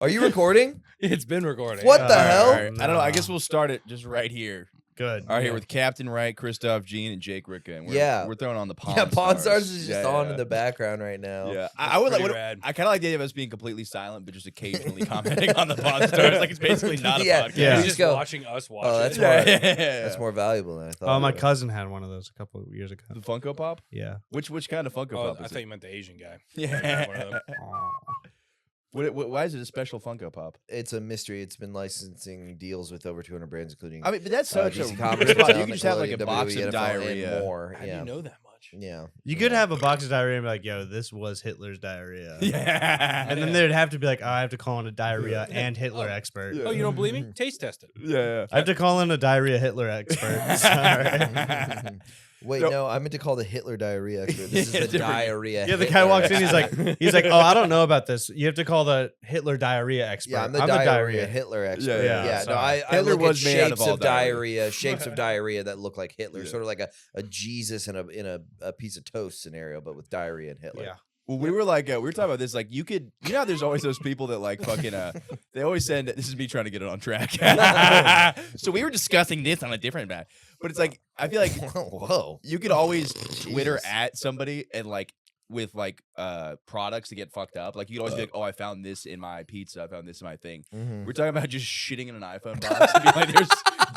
Are you recording? It's been recording. What the hell? Right. I don't know. I guess we'll start it just right here. Good. All right, here with Captain Wright, Chrisophe Jean, and Jake Ricca. And we're throwing on the Pawn Yeah, Pawn Stars. Stars is just on in the background right now. Yeah, I would like. rad. I kind of like the idea of us being completely silent, but just occasionally commenting on the Pawn Stars. Like it's basically not a Yeah. podcast. Yeah. He's Just just go, watching us watch Oh, it. that's Yeah, more, yeah. that's more valuable than I thought. Oh, my it was. cousin had one of those a couple of years ago. The Funko Pop. Yeah. Which kind of Funko Oh, Pop? I Is thought it? you meant the Asian guy. Yeah. One of them. Why is it a special Funko Pop? It's a mystery. It's been licensing deals with over 200 brands, including I mean, but that's such a. DC You Comics, could just have like a Nickelodeon, box WWE, of NFL, and diarrhea. more. How do you know that much? Yeah. You could have a box of diarrhea and be like, yo, this was Hitler's diarrhea. Yeah. And then there'd have to be like, oh, I have to call in a diarrhea and Hitler expert. Yeah. Oh, you don't believe me? Taste test it. Yeah. I have to call in a diarrhea Hitler expert. Sorry. Wait, no, I meant to call the Hitler diarrhea expert. This is the Different. diarrhea. Yeah, the Hitler guy walks in, expert. he's like, oh, I don't know about this. You have to call the Hitler diarrhea expert. Yeah, I'm the diarrhea Hitler expert. Yeah, yeah, No, sorry. I Hitler look was at made out shapes of all of diarrhea, shapes of diarrhea that look like Hitler, Yeah. sort of like a Jesus in a piece of toast scenario, but with diarrhea and Hitler. Yeah. Well, we were like, we were talking about this. Like, you could, you know, how there's always those people that like fucking, they always send. This is me trying to get it on track. So we were discussing this on a different map, but it's like I feel like Whoa. you could always Twitter Jesus. at somebody and like with like products to get fucked up. Like you could always be like, oh, I found this in my pizza. I found this in my thing. Mhm. We're talking about just shitting in an iPhone box and be like, there's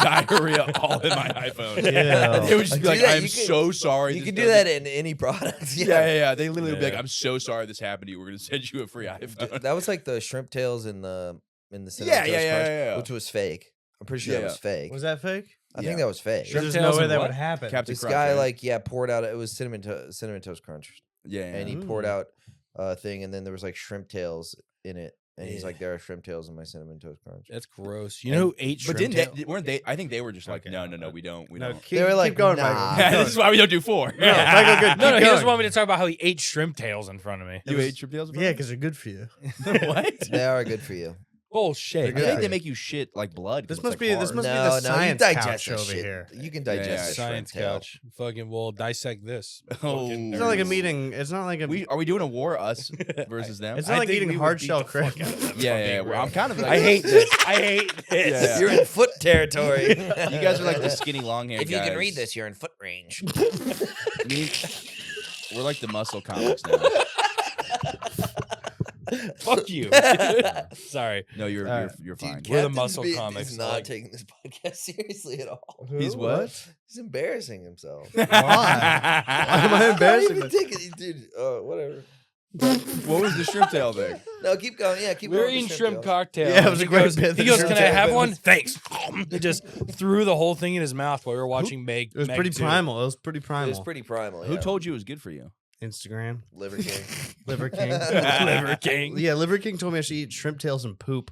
diarrhea all in my iPhone. Yeah. And they would just be Do like, that. I'm You could- so sorry. You this can do doesn't- that in any product. Yeah. They literally would be like, Yeah. I'm so sorry this happened to you. We're gonna send you a free iPhone. That was like the shrimp tails in the Cinnamon Yeah, Toast yeah, Crunch, yeah. which was fake. I'm pretty sure Yeah. that was fake. Was that fake? I Yeah. think that was fake. Shrimp There's tails no way and that what? would happen. Captain This Crunch, guy right? poured out. It was cinnamon toast crunch, Yeah. and he Ooh. poured out a thing, and then there was like shrimp tails in it, and he's Yeah. like, "There are shrimp tails in my cinnamon toast crunch." That's gross. You know who ate But shrimp didn't tail? weren't they? I think they were just like, Okay, no, no, we don't. We No, don't. keep, They were like, keep going, nah. Michael. This is why we don't do four. No, Michael, good. No, Keep he just going. wanted me to talk about how he ate shrimp tails in front of me. You ate shrimp tails? Yeah, because they're good for you. What? They are good for you. Bullshit. I Yeah. think they make you shit like blood. 'cause This it's, must like, be hard. this must be No, the no, you science digest couch this over shit. here. You can Yeah, digest yeah. a shrimp Science tail. couch. Fucking, we'll dissect this. Oh. Fucking It's not like a nerds. meeting. It's not like a. Are we doing a war, us versus them? It's not like think eating we would hard beat shell the fuck cricket. out of them Yeah. fucking Well, I'm kind of like, I hate this. I hate this. Yeah. You're in foot territory. You guys are like the skinny long hair If you guys. can read this, you're in foot range. We're like the muscle comics now. Fuck you. Sorry. No, you're All right. you're fine. Dude, We're the Captain's muscle being- comics, He's not like- taking this podcast seriously at all. He's what? He's embarrassing himself. Why am I embarrassing Not this? even taking it, dude. Whatever. What was the shrimp tail thing? No, keep going. Yeah, keep We're going. with eating the shrimp tails. cocktail. Yeah, it was a He great goes- bit. He goes, The "Can I shrimp have tail one?" bit. Thanks. He just threw the whole thing in his mouth while we were watching Meg. It was pretty primal. It was pretty primal. It was pretty primal. Who yeah. told you it was good for you? Instagram. Liver King? Liver King. Liver King. Yeah, Liver King told me I should eat shrimp tails and poop.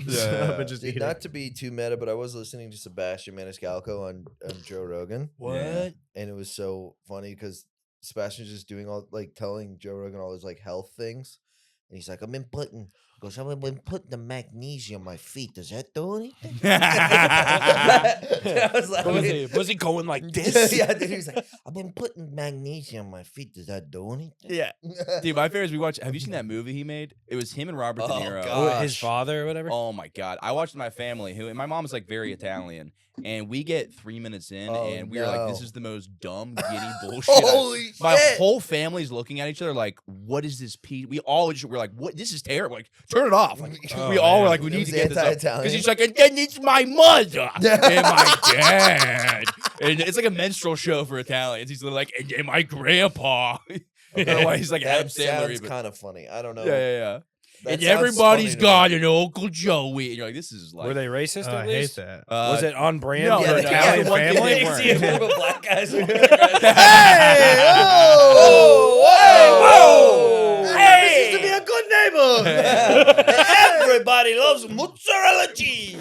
Yeah. But just Dude, eat not it. to be too meta, but I was listening to Sebastian Maniscalco on Joe Rogan, What? Yeah. and it was so funny because Sebastian's just doing all like telling Joe Rogan all his like health things, and he's like, I've been putting the magnesium on my feet. Does that do anything? I was like, Was he going like this? yeah, dude, he was like, I've been putting magnesium on my feet. Does that do anything? Yeah. Dude, my favorite is we watched. Have you seen that movie he made? It was him and Robert De Oh, Niro. God. Oh, his Gosh. father or whatever? Oh my god! I watched with my family, and my mom's like very Italian, and we get 3 minutes in, Oh, and we were like, "This no. is the most dumb, giddy bullshit." Holy My shit. whole family's looking at each other like, "What is this piece?" We all just were like, "What? This is terrible!" Like, turn it off. Like, Oh, we all were man. like, "We It need was to get this up." anti-Italian. Because he's like, "And then it's my mother and my dad," and it's like a minstrel show for Italians. He's literally like, "And then my grandpa." I don't know why he's like Adam That Sandler. sounds Even. kind of funny. I don't know. Yeah. That And sounds everybody's funny to got an Uncle Joey. And you're like, this is like. Were they racist Oh, at I hate least? that. Was it on brand no, for Yeah, an they- Italian yeah, one thing family? they You weren't. see a group of black guys. Hey! Oh, This used to be a good neighbor. Everybody loves mozzarella cheese.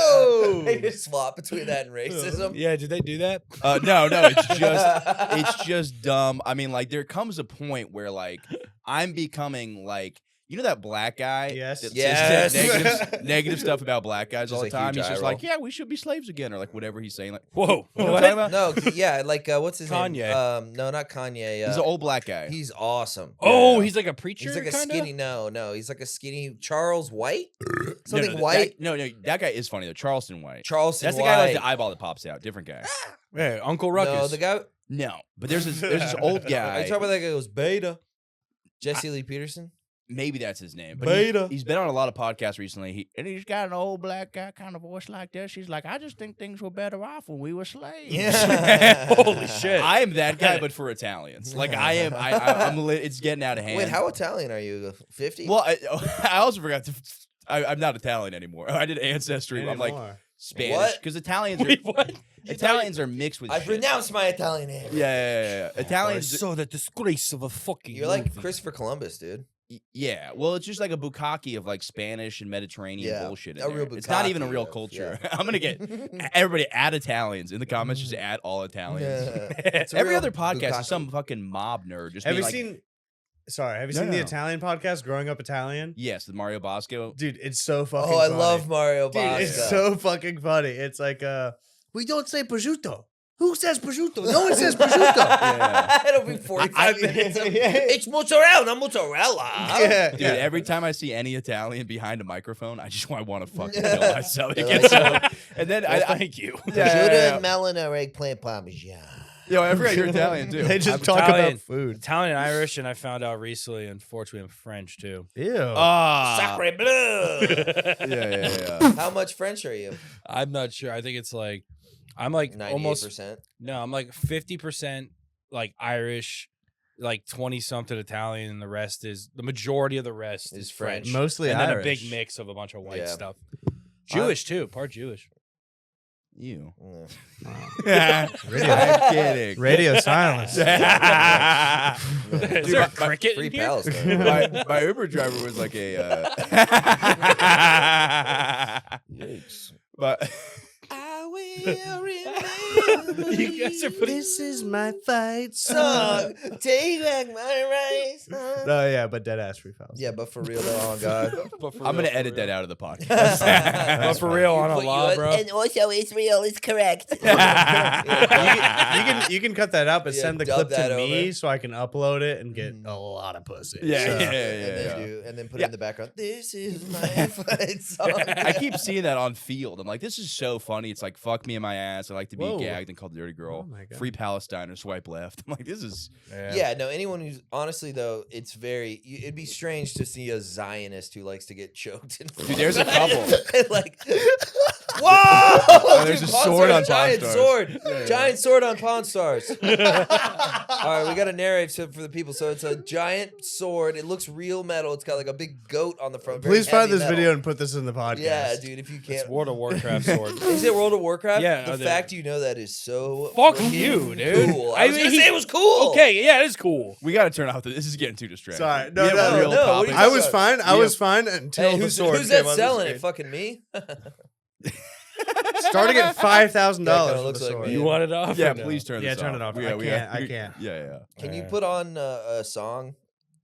Oh. They just swap between that and racism. Yeah, did they do that? No, it's just dumb. I mean, like there comes a point where like I'm becoming like, You know that black guy? Yes. that Yes. says negative stuff about black guys Just all the a time. huge He's eye just roll. like, yeah, we should be slaves again, or like whatever he's saying. Like, Whoa. you know what I'm talking about? No, yeah, like what's his name? Kanye. No, not Kanye. He's an old black guy. He's awesome. Oh, Yeah. he's like a preacher. He's like a kinda? skinny. No, he's like a skinny Charles White. Something no, White. No, that guy is funny though. Charleston White. Charleston. That's the White. guy with the eyeball that pops out. Different guy. Yeah, Uncle Ruckus. No, the guy. No, but there's this old Are guy. you talking about that guy who goes Beta? Jesse Lee Peterson. Maybe that's his name. But Beta. he's been on a lot of podcasts recently. He's got an old black guy kind of voice like this. She's like, I just think things were better off when we were slaves. Yeah. Holy shit. I am that guy, but for Italians. Like I am. I'm. It's getting out of hand. Wait, how Italian are you? 50? Well, I also forgot to. I'm not Italian anymore. I did ancestry. I'm like Spanish What? because Italians. Wait, what? Italians are mixed with. I shit. pronounced my Italian name. Yeah. Italians. So the disgrace of a fucking. You're like movie. Christopher Columbus, dude. Yeah, well, it's just like a bukkake of like Spanish and Mediterranean Yeah, bullshit. In a there. real It's not even a bukkake real of- culture. yeah. I'm gonna get everybody add Italians in the comments. Just add all Italians. It's a Every real other podcast bukkake. is some fucking mob nerd. Just Have being you like, seen? Sorry, have you No, seen no, the no. Italian podcast, Growing Up Italian? Yes, the Mario Bosco. Dude, it's so fucking. Oh, I funny. love Mario Dude, Bosco. it's so fucking funny. It's like, we don't say prosciutto. Who says prosciutto? No one says prosciutto. Yeah. It'll be 45 minutes. Of, Yeah. It's mozzarella, mozzarella. Yeah, Dude, yeah. every time I see any Italian behind a microphone, I just want to fucking Yeah. kill myself. It They're gets like, so. And then Well, I thank you. yeah, Prosciutto yeah, and melon or eggplant parmesan. Yo, I forgot you're Italian too. They just I'm talk Italian. about food. Italian and Irish, and I found out recently, unfortunately, I'm French too. Ew. Sacre bleu. Yeah. How much French are you? I'm not sure. I think it's like I'm like 98%. almost no, I'm like 50% like Irish, like 20 something Italian, and the majority of the rest is French. Mostly and Irish. then a big mix of a bunch of white Yeah. stuff. Jewish too, part Jewish. You. Yeah. I'm kidding. Radio silence. Is there a my- cricket Free in here? Palestine. my Uber driver was like a. Yikes. But I will remember You guys are putting- This is my fight song. song. Take back my rights. No, yeah, but dead ass free files. Yeah, but for real though, on God. But for I'm gonna real, edit for real. that out of the podcast. But for real, on a Put you law, at- bro. And also Israel is correct. You can cut that up and Yeah, send the dub clip that to me over. so I can upload it and get a lot of pussy. Yeah, So- And then put Yeah. it in the background. This is my fight song. I keep seeing that on Field. I'm like, this is so funny. It's like, fuck me in my ass. I like to be Whoa. gagged and called a dirty girl. Oh my God. Free Palestine or swipe left. I'm like, this is. Yeah, no, anyone who's honestly though, it's very. It'd be strange to see a Zionist who likes to get choked. Dude, there's a couple. like, whoa! there's Dude, a Pawn sword Stars, on Pawn giant Stars. sword, Yeah, yeah. giant sword on Pawn Stars. All right, we got to narrate for the people. So it's a giant sword. It looks real metal. It's got like a big goat on the front. very Please find heavy this metal. video and put this in the podcast. Yeah, dude. If you It's can't, World of Warcraft sword. is it World of Warcraft? Yeah, The no, fact you know that is so Fuck freaking you, dude. Cool. I was mean, gonna say it was cool. Okay, yeah, it is cool. We got to turn off. This is getting too distracting. Sorry. No, We have no, real no, what topics. are you I was Sorry. fine. I Yeah. was fine until Hey, the who's sword that came on the selling screen. it? Fucking me? Starting at $5,000 That kinda for looks the like sword. me. You want it off? Yeah, or no? please turn Yeah, this turn off. it off. Yeah, I we can't, got- I can't. Yeah. Can you put on a song?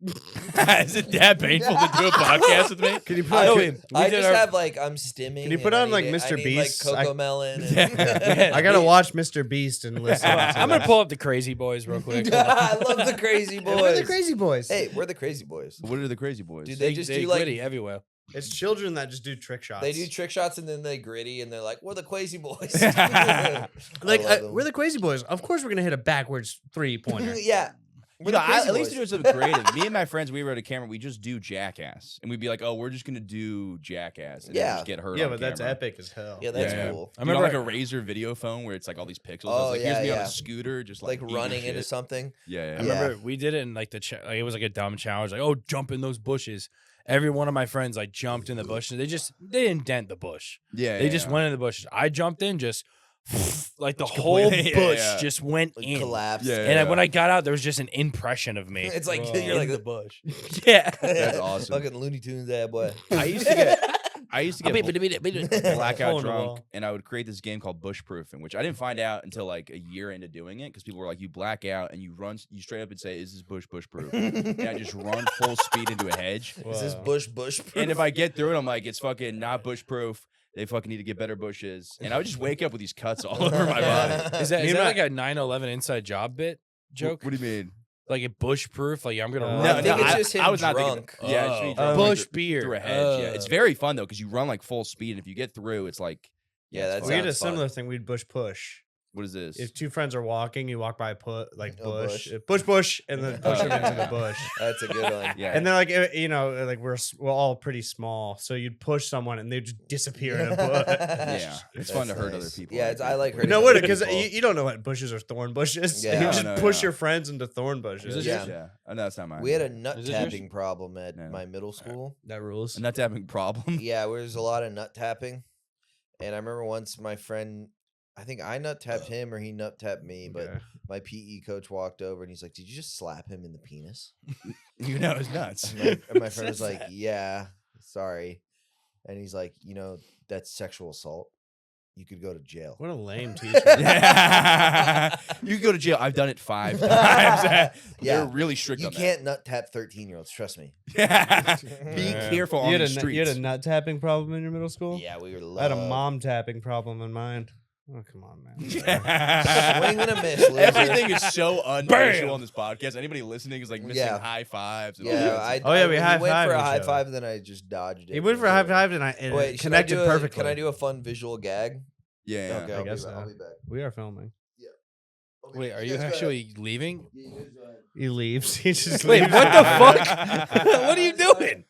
Is it that painful to do a podcast with me? Can you put I, on, mean, we I did just our- have like I'm stimming. Can you and put I on, like, need- Mr. I need, Beast? like Coco Melon. And Yeah. I gotta watch Mr. Beast and listen. to I'm gonna this. pull up the Crazy Boys real quick. I love the Crazy Boys. We're the Crazy Boys. Hey, we're the Crazy Boys. What are the crazy boys? Dude, they just do gritty like everywhere. It's children that just do trick shots. they do trick shots and then they gritty and they're like, we're the Crazy Boys. like I love them. we're the Crazy Boys. Of course, we're gonna hit a backwards 3-pointer. Yeah. We're No, the Crazy at least Boys. do something creative. Me and my friends, we were at a camera. We just do Jackass, and we'd be like, "Oh, we're just gonna do Jackass." And then Yeah. just get hurt. Yeah, on but that's camera. epic as hell. Yeah, that's Yeah. cool. I You know, remember like a Razor video phone where it's like all these pixels. I Oh, was like, yeah, here's me on yeah. a scooter, just Like eating running into shit. something. Yeah, I yeah. remember we did it in like like it was like a dumb challenge, like, oh, jump in those bushes. Every one of my friends like jumped in the bushes. They didn't dent the bush. Yeah, They just went in the bushes. I jumped in, just like the Just whole completely- bush yeah. just went Like in. collapsed. Yeah, And when I got out, there was just an impression of me. It's like in you're like the bush. Yeah. That's awesome. Fucking Looney Tunes, that boy. I used to I used to get blackout Hole in the drunk, wall. and I would create this game called bush proofing, which I didn't find out until like a year into doing it because people were like, you black out and you straight up and say, is this bush proof? And I just run full speed into a hedge. Is this bush proof? And if I get through it, I'm like, it's fucking not bush proof. They fucking need to get better bushes. And I would just wake up with these cuts all over my body. Is that like a 9/11 inside job bit joke? What do you mean? Like a bush proof? Like I'm gonna No, run. I think it's just him I was not drunk. thinking. Yeah, it's me Oh. drunk Bush through- beer. through a hedge. Yeah, it's very fun though because you run like full speed, and if you get through, it's like Yeah, it's that We fun. had a sounds fun. similar thing. We'd bush push. What is this? If two friends are walking, you walk by a bush, bush. bush, and then push them into the bush. That's a good one. yeah, And then like like we're all pretty small, so you'd push someone and they'd just disappear in a bush. yeah, it's fun to That's hurt other nice. people. Yeah, I like hurting. No, other what? Because people. you don't know what bushes are thorn bushes. Yeah. You No, just no, push yeah. your friends into thorn bushes. this Yeah. yeah. Oh, no, that's not mine. We had a nut Is it yours? tapping problem at No. my middle school. That rules. a nut tapping problem. Yeah, where there's a lot of nut tapping. And I remember once my friend, I think I nut tapped him or he nut tapped me, but Okay. my PE coach walked over and he's like, "Did you just slap him in the penis?" You know, it's nuts. And my friend was like, "Yeah, sorry." And he's like, "That's sexual assault. You could go to jail." What a lame teacher. You can go to jail. I've done it 5 times. They're Yeah. really strict You on can't nut tap 13-year-olds. Trust me. that. Be Yeah. careful on You the had, streets. you had a nut tapping problem in your middle school? Yeah, we were. I had a mom tapping problem in mine. Oh, come on, man. Swing and a miss. Loser. Everything is so unracial Bam! on this podcast. Anybody listening is like missing Yeah. high fives. And all Yeah, that. Oh, yeah, we he high went for a fived high each other. five, and then I just dodged it. He went for a high five and it Wait, should connected I do perfectly. Can I do a fun visual gag? Yeah. Okay, I I'll be guess back. so. I'll be back. We are filming. Okay, Wait, are guys you go ahead. actually leaving? Yeah, you guys go ahead. He leaves. He just Wait, leaves. what the fuck? What are you doing?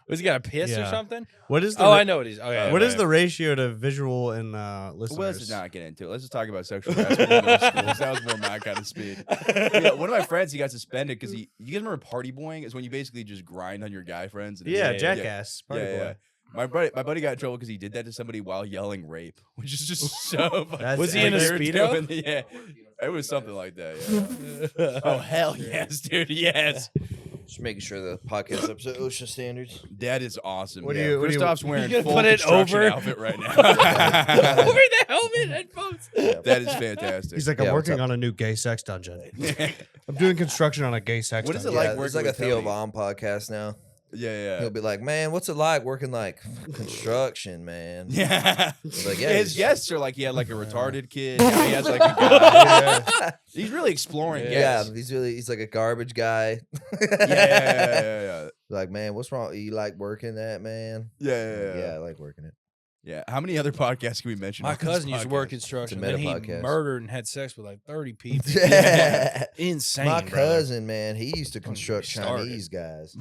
Was he got a piss or Yeah. something? What is the Oh, I know what he's. Oh, yeah. what is right. the ratio to visual and listeners? Well, let's just not get into it. Let's just talk about sexual harassment in middle schools. That was more my kind of speed. Yeah, one of my friends, he got suspended because you guys remember party boying? Is when you basically just grind on your guy friends. And Yeah, Yeah, jackass. Party boy. My buddy got in trouble because he did that to somebody while yelling rape, which is just so funny. That's Was he in a Like, you're Speedo? doing- Yeah, it was something like that. Yeah. Oh hell yes, dude, yes. Just making sure the podcast up to OSHA standards. That is awesome. What do yeah. you- what do you- Christoph's wearing You gonna full put it construction over? outfit right now. Over the helmet, headphones. That is fantastic. He's like, Yeah, I'm what's working up? on a new gay sex dungeon. I'm doing construction on a gay sex What is it dungeon. like Yeah, it's working like a with Theo Tony? Von podcast now. yeah. He'll be like, "Man, what's it like working like construction, man?" Yeah. He's like, "Yeah, His he's- guests are like he had like a retarded kid. Now he has like a guy. He's really exploring Yeah, guests. he's like a garbage guy." Yeah. Like, "Man, what's wrong? You like working that, man?" Yeah. I like working it. Yeah. How many other podcasts can we mention? My on this cousin used to work podcast? construction. It's a Then he meta podcast. murdered and had sex with like 30 people. Yeah. Insane. My brother. cousin, man, he used to Don't get me construct started. Chinese guys.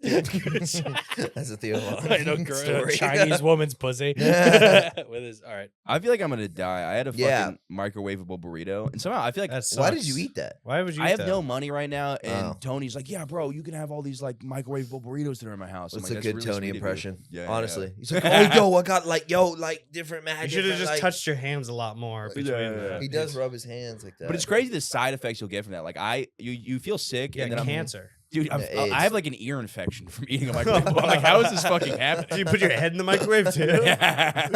That's a Theo Von I know, girl, story. Chinese woman's pussy. With his, all right. I feel like I'm gonna die. I had a fucking Yeah. microwavable burrito, and somehow I feel like That Why sucks. did you eat that? Why would you I eat have that? no money right now, and Oh. Tony's like, "Yeah, bro, you can have all these like microwavable burritos that are in my house." I'm That's like, a "That's good really Tony sweet of you." impression. Yeah, Honestly, he's like, "Oh, yo, I got like different You magic." should have and, just like-" touched your hands a lot more Yeah, between yeah, the He does rub his hands like that. But it's crazy the side effects you'll get from that. Like you feel sick, Yeah, and then I'm cancer. dude, Yeah, AIDS. I have like an ear infection from eating a microwave. I'm like, how is this fucking Do happening? you put your head in the microwave too? Yeah.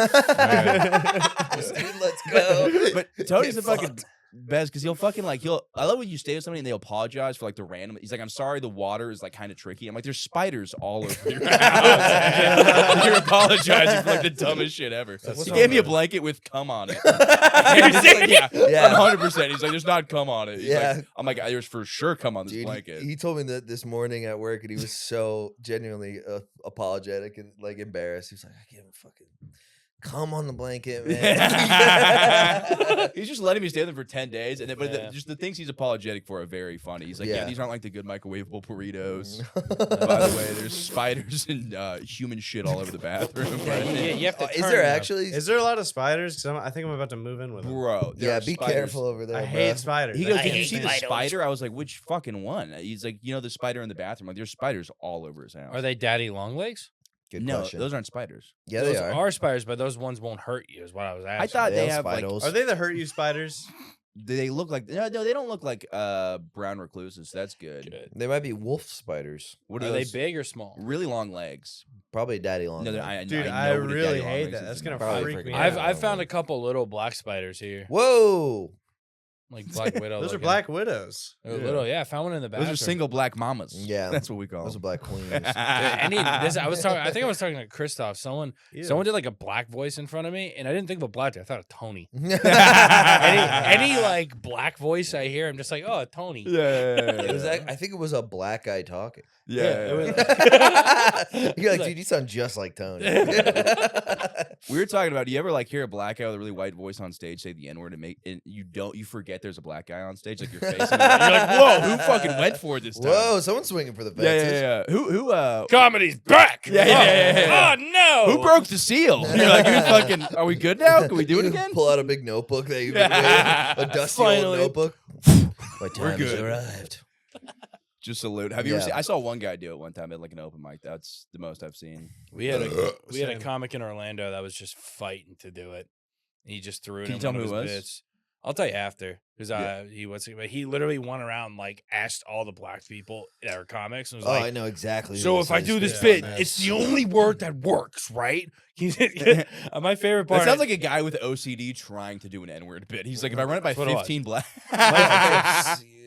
Dude, let's go. But Tony's Get the fucking fucked. best because he'll fucking like I love when you stay with somebody and they apologize for like the random. He's like, "I'm sorry, the water is like kind of tricky." I'm like, "There's spiders all over your house. You're apologizing for like the dumbest shit ever." He gave me a blanket with cum on it. He's like, yeah, Yeah. 100%. He's like, "There's not cum on it." He's Yeah. like, I'm like, "There's for sure cum on this Dude, blanket." he told me that this morning at work, and he was so genuinely apologetic and like embarrassed. He was like, "I can't fucking come on the blanket, man." He's just letting me stay with him for 10 days, and then, but Yeah. just the things he's apologetic for are very funny. He's like, "Yeah, Yeah. these aren't like the good microwavable burritos." By the way, there's spiders and human shit all over the bathroom. Yeah, you have to Is turn there the- actually? Is there a lot of spiders? 'Cause I think I'm about to move in with them. Bro, there Yeah, are be spiders. careful over there. I bro. hate spiders. He goes, I "Did you hate see the spiders. spider?" I was like, "Which fucking one?" He's like, "You know, the spider in the bathroom." Like, there's spiders all over his house. Are they daddy long legs? Good no, question. those aren't spiders. Yeah, those they are. spiders, but those ones won't hurt you, is what I was asking. I thought They they have have like spiders. Are they the hurt you spiders? They look like no, they don't look like brown recluses. That's good. Good. They might be wolf spiders. What Are they those? big or small? Really long legs. Probably daddy long. No, legs. Dude, know I what a really daddy long hate legs that. is. That's gonna Probably freak me freaking out. I've found a couple little black spiders here, Whoa. like black widow. Those are looking. black widows. They're little. Yeah, I found one in the bathroom. Those are single black mamas. Yeah. That's what we call Those are them. black queens. I was talking. I think I was talking to Christophe. Someone Ew. did like a black voice in front of me, and I didn't think of a black guy. I thought of Tony. yeah, Any like black voice I hear, I'm just like, oh, Tony. it was I think it was a black guy talking. it was- You're like, dude, you sound just like Tony. We were talking about. Do you ever like hear a black guy with a really white voice on stage say the N word and you forget there's a black guy on stage, like you're facing him. You're like, whoa, who fucking went for it this time? Whoa, someone's swinging for the fences. Yeah. Who Comedy's back. Yeah. Oh no. who broke the seal? You're like, who fucking? Are we good now? Can we do it You again? Pull out a big notebook that you've been a dusty Finally. old notebook. My time has good. arrived. Just salute. Have you ever Yeah. seen? I saw one guy do it one time at like an open mic. That's the most I've seen. We had a Same. comic in Orlando that was just fighting to do it. He just threw it Can in you tell one me of who his it was? bits. I'll tell you after, because Yeah. he literally went around like asked all the black people that are comics and was Oh, like, I know exactly. so who if I do this is. bit, Yeah. it's the only word that works, right? My favorite part. That sounds like a guy with OCD trying to do an N-word bit. He's like, if I run it by That's what it was. 15 black.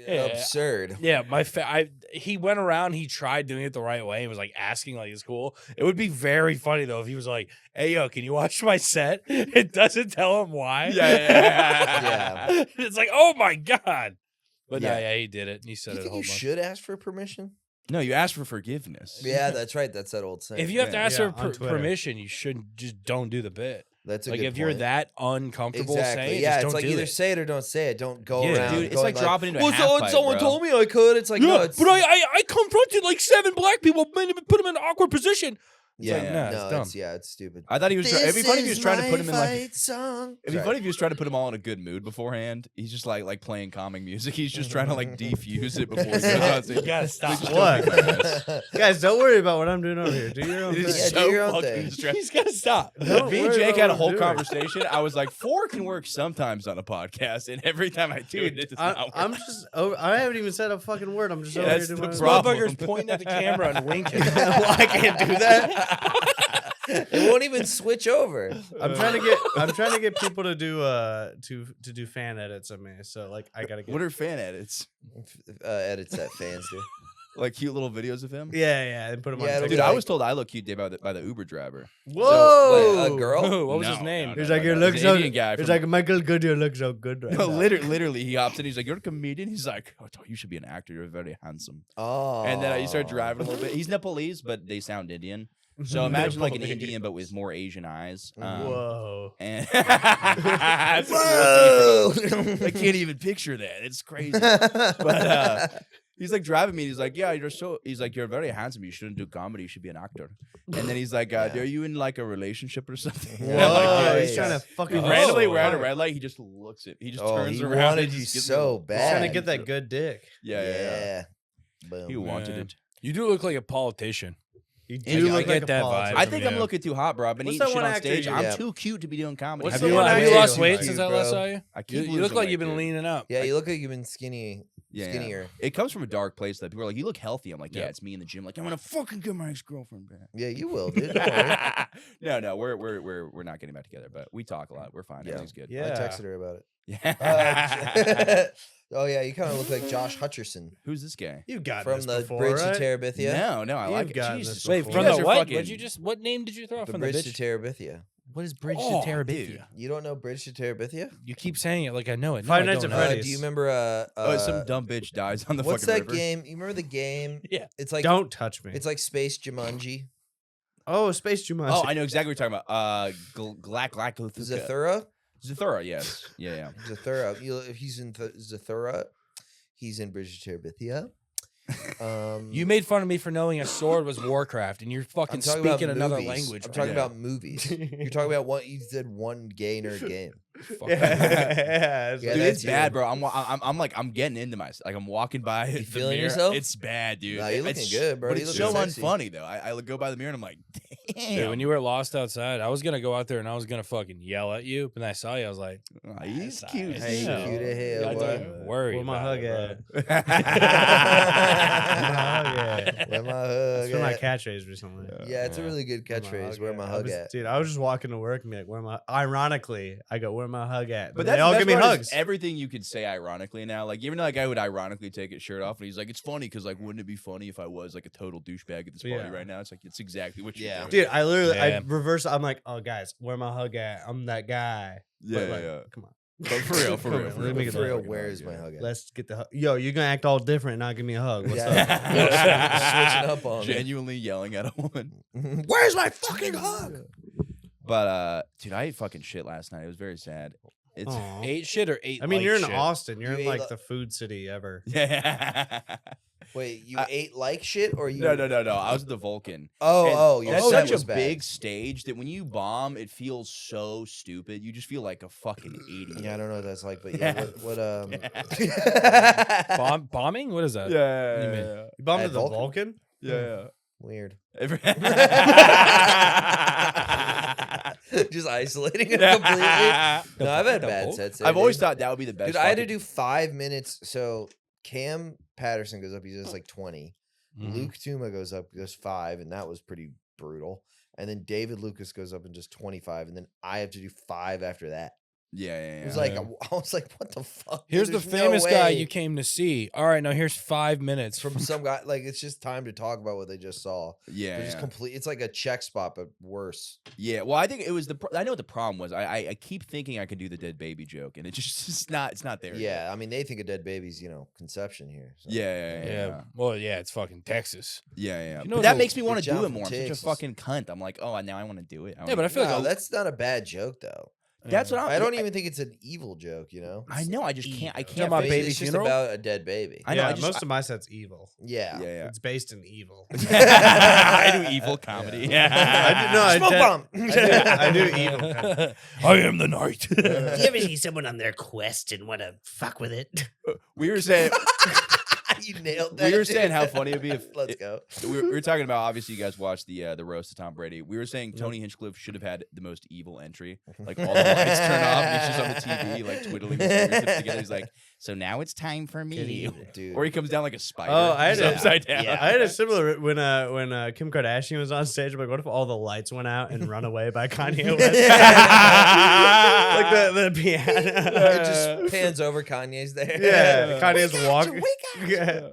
It's Yeah. absurd. yeah, he went around. He tried doing it the right way. He was like asking, like it's cool. It would be very funny though if he was like, "Hey, yo, can you watch my set?" It doesn't tell him why. Yeah. It's like, oh my god. But Yeah. yeah, he did it. He said You it a think whole you bunch. should ask for permission? No, you ask for forgiveness. Yeah, that's right. That's that old saying. If you have to Yeah. ask Yeah, for on Twitter. permission, you shouldn't just don't do the bit. That's a Like good if you're point. that uncomfortable exactly. saying, it, yeah, just it's don't like do either it. say it or don't say it. Don't go Yeah. around. Dude, it's going like dropping into a well, half pipe, someone bro. told me I could. It's like Yeah, no, it's, but I confronted like 7 black people, made put them in an awkward position. It's yeah, like, nah, no, it's dumb. it's stupid. I thought he was. It'd be funny if he was trying to put him in like. fight song. It'd be funny if he was trying to put them all in a good mood beforehand. He's just like playing calming music. He's just trying to like defuse it before he goes on stage. You gotta stop. What? Guys, don't worry about what I'm doing over here. Do your own It thing. is Yeah, do so your own fucking thing. distracting. He's gotta stop. Don't Me and worry Jake about had a what whole I'm doing. conversation. I was like, 4 can work sometimes on a podcast, and every time I do it, it does not work. I'm just. I haven't even said a fucking word. I'm just Yeah, over here that's doing the my own problem. thing. Motherfucker's pointing at the camera and winking. Well, I can't do that. It won't even switch over. I'm trying to get people to do to do fan edits of me. So like I gotta get. What are fan edits? Edits that fans do. Like cute little videos of him? Yeah, and put them Yeah, on it'll TikTok. Dude, be I like- was told I look cute today by the Uber driver. Whoa, Wait, a girl? Ooh, what was his No, name? no, He's no, like, no, you no. look He's so. an Indian guy He's from- like, Michael, good. You look so good right No, now. literally, he hops in. He's like, "You're a comedian." He's like, "Oh, you should be an actor. You're very handsome." Oh. And then you start driving a little bit. He's Nepalese, but they sound Indian. So imagine like an Indian, but with more Asian eyes. Whoa. And Whoa. I can't even picture that. It's crazy. But he's like driving me. He's like, "Yeah, He's like, "You're very handsome. You shouldn't do comedy. You should be an actor." And then he's like, "Are you in like a relationship or something?" Whoa, And I'm like, Whoa, "Yeah." he's trying to fucking. Randomly, Oh, we're at a wow. red light. He just looks at. He just Oh, turns he around. wanted and you just gives so me a little- bad. He's trying to Yeah. get that good dick. Yeah. Boom. He wanted Man. it. You do look like a politician. You Yeah, do I look get like a that vibe. politician. I think I'm Yeah. looking too hot, bro. I've been What's eating that shit one on actor stage. you- I'm Yeah. too cute to be doing comedy. What's Have the you, one have actor you you lost do? weight Cute, since I bro. last saw you? I keep You losing look like weight, you've been dude. leaning up. Yeah, you look like you've been skinnier. Yeah. Skinnier. It comes from a dark place that people are like, "You look healthy." I'm like, "Yeah, Yeah. it's me in the gym." Like, I'm gonna fucking get my ex-girlfriend back. Yeah, you will, dude. Don't worry. No, we're not getting back together, but we talk a lot. We're fine. Yeah. Everything's good. Yeah. I texted her about it. Yeah. Oh yeah, you kind of look like Josh Hutcherson Who's this guy? You've got from this the before, Bridge right? to Terabithia. No, I You've like it. gotten Jesus. this Wait, before. from You guys the are what? fucking- What name did you throw The from Bridge the to bitch? Terabithia. What is Bridge Oh, to Terabithia? You don't know Bridge to Terabithia? You keep saying it like I know it. No, Five I Nights don't at know. Freddy's. Do you remember? Oh, some dumb bitch dies on the What's fucking that river. game? You remember the game? Yeah. It's like Don't touch me. it's like Space Jumanji. Oh, Space Jumanji. Oh, I know exactly what you're talking about. Zathura. Zathura, yes. Yeah. Zathura. If he's in Zathura, he's in Bridge to Terabithia. You made fun of me for knowing a sword was Warcraft, and you're fucking I'm talking about speaking another movies. language. I'm talking Yeah. about movies. You're talking about one. You said one gay nerd game. Fuck yeah, you. Yeah, Dude, that's it's bad, you. bro. I'm like, I'm getting into myself. Like, I'm walking by. You the feeling mirror. yourself? It's bad, dude. Nah, you're looking It's- good, bro. But You it's look so sexy. unfunny, though. I go by the mirror and I'm like, Dude, when you were lost outside, I was gonna go out there and I was gonna fucking yell at you. But then I saw you, I was like, Oh, he's "That's cute. nice." Hey, Yeah. cute as hell, Yeah, boy. don't even worry. Where my about hug it, bro. at? Where Yeah. my hug That's been my at? catchphrase recently. Yeah, it's a Yeah. really good catchphrase. Where my hug at? Dude, I was just walking to work and be like, where my ironically, I go, where my hug at? But they that's all the give best me part is hugs. everything you could say ironically now. Like even though that guy would ironically take his shirt off, and he's like, "It's funny because like, wouldn't it be funny if I was like a total douchebag at this party Yeah. right now?" It's like it's exactly what you're Yeah. doing. Dude, I literally I Yeah. reverse. I'm like, oh guys, where my hug at? I'm that guy. yeah, But, like, yeah. Come on. But for real, Come on, let me get For the real, fucking where hug, is my yeah. hug at? Let's get the hug. Yo, you're gonna act all different and not give me a hug. What's Yeah. up? Switching up on me. Genuinely yelling at a woman. Where's my fucking hug? But dude, I ate fucking shit last night. It was very sad. It's Aw. Ate shit or ate? I mean, like you're in shit? Austin. You're You in ate like like- the food city ever. yeah. Wait, you I- ate like shit or you? No. I was at the Vulcan. Oh, And oh, your that's set such was a bad. big stage that when you bomb, it feels so stupid. You just feel like a fucking idiot. Yeah, I don't know what that's like, but yeah, what Bombing? What is that? Yeah, You mean- You bumped At to the Vulcan? Vulcan? yeah. Weird. yeah. Just isolating it completely. No, I've had The bad Vulcan? sets. there, I've always dude. thought that would be the best. Dude, I had to fucking- do 5 minutes. So Cam Patterson goes up, he does like 20. Mhm. Luke Tuma goes up, goes 5, and that was pretty brutal. And then David Lucas goes up and just 25, and then I have to do 5 after that. Yeah. It was like Yeah. I was like, what the fuck? Here's the There's no famous guy way. you came to see. All right, now here's 5 minutes from some guy. Like it's just time to talk about what they just saw. yeah, They're just complete. It's like a check spot, but worse. yeah. Well, I think it was I know what the problem was. I keep thinking I could do the dead baby joke, and it just it's not there. yet. Yeah, I mean they think a dead baby's conception here. So. Yeah. Well, yeah, it's fucking Texas. Yeah. You know But that the- makes me want to Good job do it from more. I'm such a Texas. fucking cunt. I'm like, oh, now I want to do it. Yeah, but I feel like No, a- that's not a bad joke though. that's what I don't even think it's an evil joke. I know. I just can't. I Talking can't. about face baby It's just funeral? about a dead baby. I know, Yeah, I just- most of my set's evil. Yeah. Yeah. It's based in evil. I do evil comedy. I Smoke bomb. I do evil. I am the night. You ever see someone on their quest and want to fuck with it? We were saying You nailed We that. were saying dude. how funny it'd be if Let's go. we were talking about. Obviously, you guys watched the roast of Tom Brady. We were saying Tony Hinchcliffe should have had the most evil entry. Like all the lights turn off, and he's just on the TV, like twiddling his fingertips together. He's like, "So now it's time for me." Dude. Or he comes down like a spider. Oh, I had He's a- upside down. Yeah. I had a similar when Kim Kardashian was on stage. I'm like, what if all the lights went out and Run Away by Kanye West? Like the piano. It just pans over Kanye's there. Yeah, Kanye's Wake up, walking. wake up. Yeah.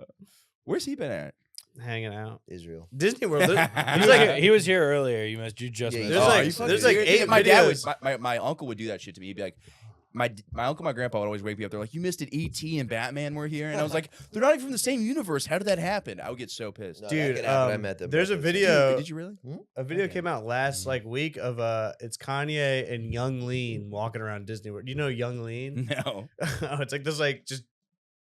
Where's he been at? Hanging out. Israel. Disney World. There's He's like like he was here earlier. You just Yeah, missed. there's Oh, like you there's fucking like weird. 8 my dad would, videos. my uncle would do that shit to me. He'd be like, my uncle, my grandpa would always wake me up. They're like, "You missed it. E.T. and Batman were here," and I was like, "They're not even from the same universe. How did that happen?" I would get so pissed. No, that Dude, could happen. I met them there's a both. video. Did you really? A video Okay. came out last like week of it's Kanye and Young Lean walking around Disney World. Do you know Young Lean? No. Oh, it's like this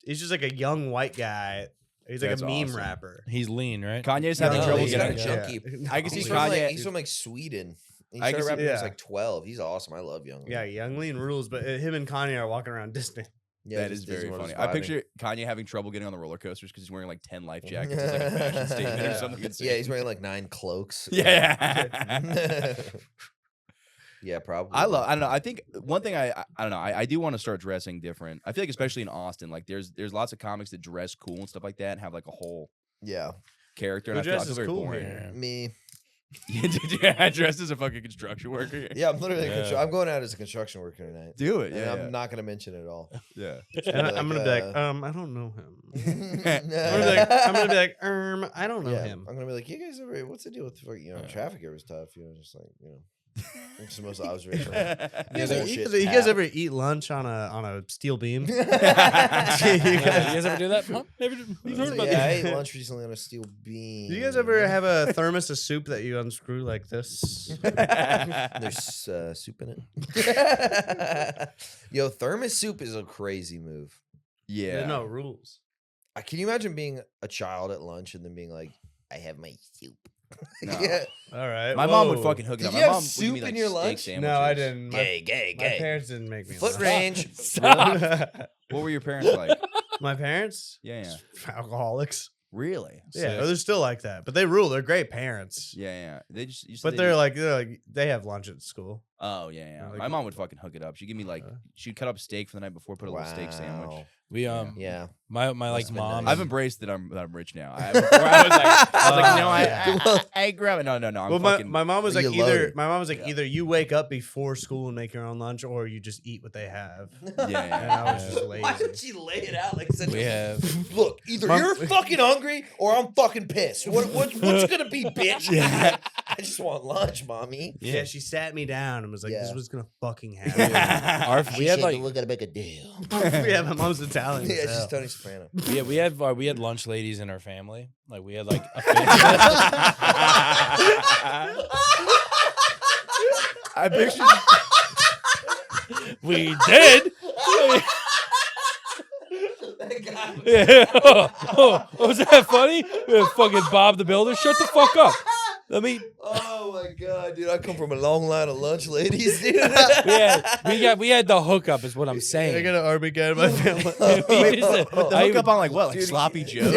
he's just like a young white guy. He's like That's a meme awesome. rapper. He's lean, right? Kanye's Young having No, trouble he's getting. kinda chunky. I can see He's from, like, Kanye. he's from like Sweden. He I can started see- rapping when he was yeah. like 12. He's awesome. I love Young. Yeah, Young Lean rules, but him and Kanye are walking around Disney. Yeah, That just is very Disney World funny. is I vibing. picture Kanye having trouble getting on the roller coasters because he's wearing like 10 life jackets. It's like a fashion statement or something. insane. Yeah, he's wearing like 9 cloaks. Yeah. Yeah, probably. I don't know. I think one thing I don't know. I do want to start dressing different. I feel like especially in Austin, like there's lots of comics that dress cool and stuff like that and have like a whole Yeah, character. Who And I feel dresses very cool boring. here? me. Yeah, dude, yeah, dressed as a fucking construction worker. Yeah, I'm literally. Yeah. I'm going out as a construction worker tonight. Do it. And Yeah, I'm not gonna mention it all. yeah. And I'm gonna be like, uh, I don't know him. Yeah. I'm gonna be like, I don't know Yeah, him. I'm gonna be like, you guys ever? What's the deal with traffic here was tough. Just like it's the most observational. You guys, Bullshit you guys app. ever eat lunch on a steel beam? You guys ever do that? Huh? Never. You've heard about Yeah, I that? ate lunch recently on a steel beam. Do you guys ever have a thermos of soup that you unscrew like this? There's soup in it. Yo, thermos soup is a crazy move. Yeah. There's no rules. Can you imagine being a child at lunch and then being like, "I have my soup." No. Yeah. All right. My mom would whoa. fucking hook it Did up. you My have mom would give me, soup in like, your steak lunch? sandwiches. No, I didn't. Gay, My parents didn't make me. Foot lunch. range. Stop. What were your parents like? My parents? Yeah, yeah. Alcoholics. Really? Yeah, they're still like that, but they rule. They're great parents. Yeah. They just. You said But they're like they have lunch at school. Oh yeah. Like- My mom would fucking hook it up. She'd give me like she'd cut up steak for the night before, put a little steak sandwich. We Yeah. my like been mom. nice. I've embraced that I'm rich now. Before I was like, no, I grew up. No. I'm Well, fucking. my mom was like You either loaded. my mom was like either you wake up before school and make your own lunch, or you just eat what they have. yeah. And I was just lazy. Why would she lay it out like such We have Look, either you're fucking hungry or I'm fucking pissed. What's gonna be, bitch? I just want lunch, mommy. Yeah, she sat me down and was like, "This Yeah. is what's gonna fucking happen." we had like we're gonna make a deal. Yeah, my mom's Italian. Yeah, as she's hell. Tony Soprano. we had lunch ladies in our family. Like we had like a I picture. we did. Yeah. Was that funny? Yeah, fucking Bob the Builder. Shut the fuck up. Let me. Oh my god, dude! I come from a long line of lunch ladies, dude. We had the hookup, is what I'm I saying. got an army guy in my family. The I hookup would- on like what? Like Dude, sloppy Joe?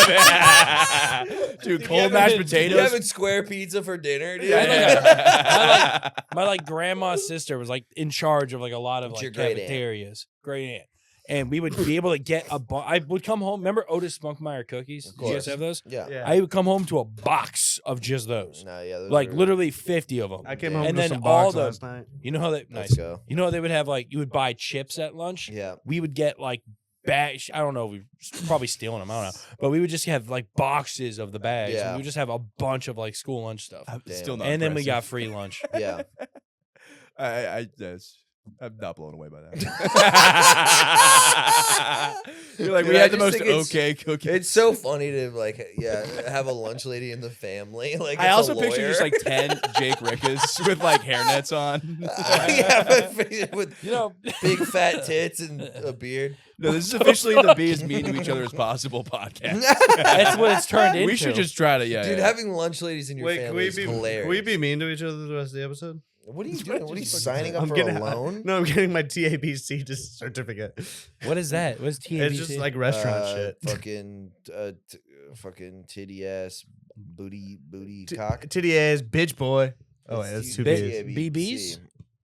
Yeah. Dude, cold mashed You potatoes. having square pizza for dinner, dude? My like grandma's sister was like in charge of like a lot of It's like your great aunt. cafeterias. Great aunt. And we would be able to get I would come home. Remember Otis Spunkmeyer cookies? Did you guys course. have those? Yeah. Yeah. I would come home to a box of just those. No, yeah. those Like are- literally 50 of them. I came And home then with some all box the- last night. You know how they Let's nice. go. You know how they would have like you would buy chips at lunch? Yeah. We would get like bags. I don't know. We probably stealing them. I don't know. But we would just have like boxes of the bags. And Yeah. we would just have a bunch of like school lunch stuff. I'm Damn. still not. And then we got impressed. free lunch. Yeah. I'm not blown away by that. You're like, Dude, we I had the just most think it's- okay cookies. It's so funny to like, have a lunch lady in the family. Like, I it's a also picture just lawyer. like 10 Jake Riccas with like hairnets on. yeah, but with You know, big fat tits and a beard. No, this is officially the Be as Mean to Each Other as Possible podcast. that's what it's turned into. We should just try to, yeah. Dude, yeah. having lunch ladies in your Wait, family is hilarious. can we be mean to each other the rest of the episode? What are you doing? What are you just signing up I'm for getting a loan? No, I'm getting my TABC certificate. What is that? What's TABC? It's just like restaurant shit. Fucking titty ass booty cock. Titty ass bitch boy. Oh wait, that's two Bit- B's. BBs?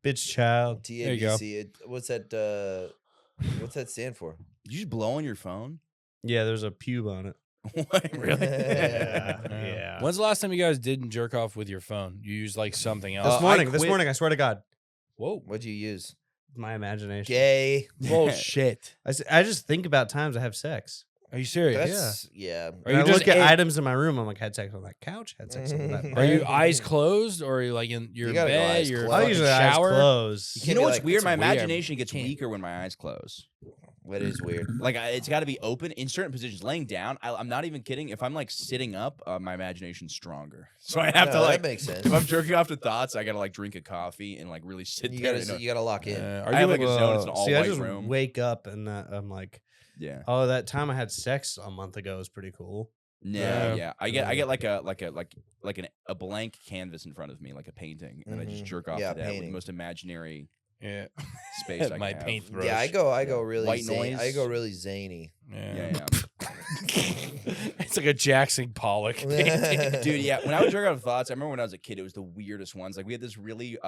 Bitch child. There you go. TABC. What's that stand for? Did you just blow on your phone? Yeah, there's a pube on it. What? Really? Yeah. When's the last time you guys didn't jerk off with your phone? You used like something else. This morning, I swear to God, Whoa. What'd you use? my imagination. Gay. Bullshit. I just think about times I have sex. Are you serious? That's yeah. Are And you I just look at a- items in my room. I'm like, had sex on that couch. Had sex on that. Are you bed. eyes closed or are you like in your You gotta go bed? eyes Your closed. I fucking usually eyes shower? closed. You You can't know be what's like, weird? My "That's weird." imagination gets Can't. weaker when my eyes close. That is weird. Like it's got to be open in certain positions. Laying down, I'm not even kidding. If I'm like sitting up, my imagination's stronger. So I have Yeah, to like. that makes sense. If I'm jerking off to thoughts, I gotta like drink a coffee and like really sit You there. gotta lock in. Are I you have, like like, a zone. It's an Whoa. all See, I white just room. wake up and I'm like, Yeah. oh, that time I had sex a month ago was pretty cool. Yeah, Yeah. yeah. I get like a blank canvas in front of me, like a painting, and I just Mhm. jerk off Yeah, to that with the painting. most imaginary Yeah. space I can My have. paintbrush. Yeah, I go really White zany. I noise. go really zany. Yeah, yeah. It's like a Jackson Pollock painting. Dude, yeah. When I was jerking off thoughts, I remember when I was a kid, it was the weirdest ones. Like we had this really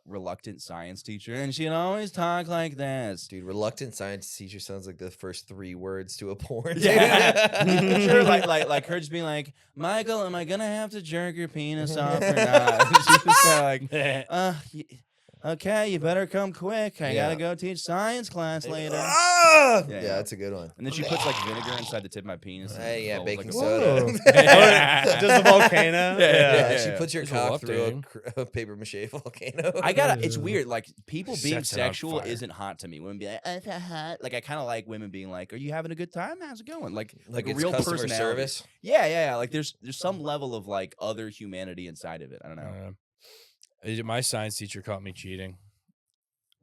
reluctant science teacher, and she'd always talk like this. Dude, reluctant science teacher sounds like the first 3 words to a porn. Yeah. dude. Sure, like her just being like, Michael, am I gonna have to jerk your penis off or not? And she was kind of like, okay, you better come quick. I Yeah. gotta go teach science class later. Ah! Yeah, Yeah, yeah. that's a good one. And then she puts like vinegar inside the tip of my penis. and Hey, it yeah, folds baking like a soda. balloon. Does the volcano? Yeah, Yeah, she yeah. puts your It's cock through erupting. a paper mache volcano. I gotta. It's weird. Like people being Sets it on sexual fire. isn't hot to me. Women be like, "It's hot." Like I kind of like women being like, "Are you having a good time? How's it going?" Like like a it's real customer personality. service. Yeah. Like there's some level of like other humanity inside of it. I don't know. My science teacher caught me cheating.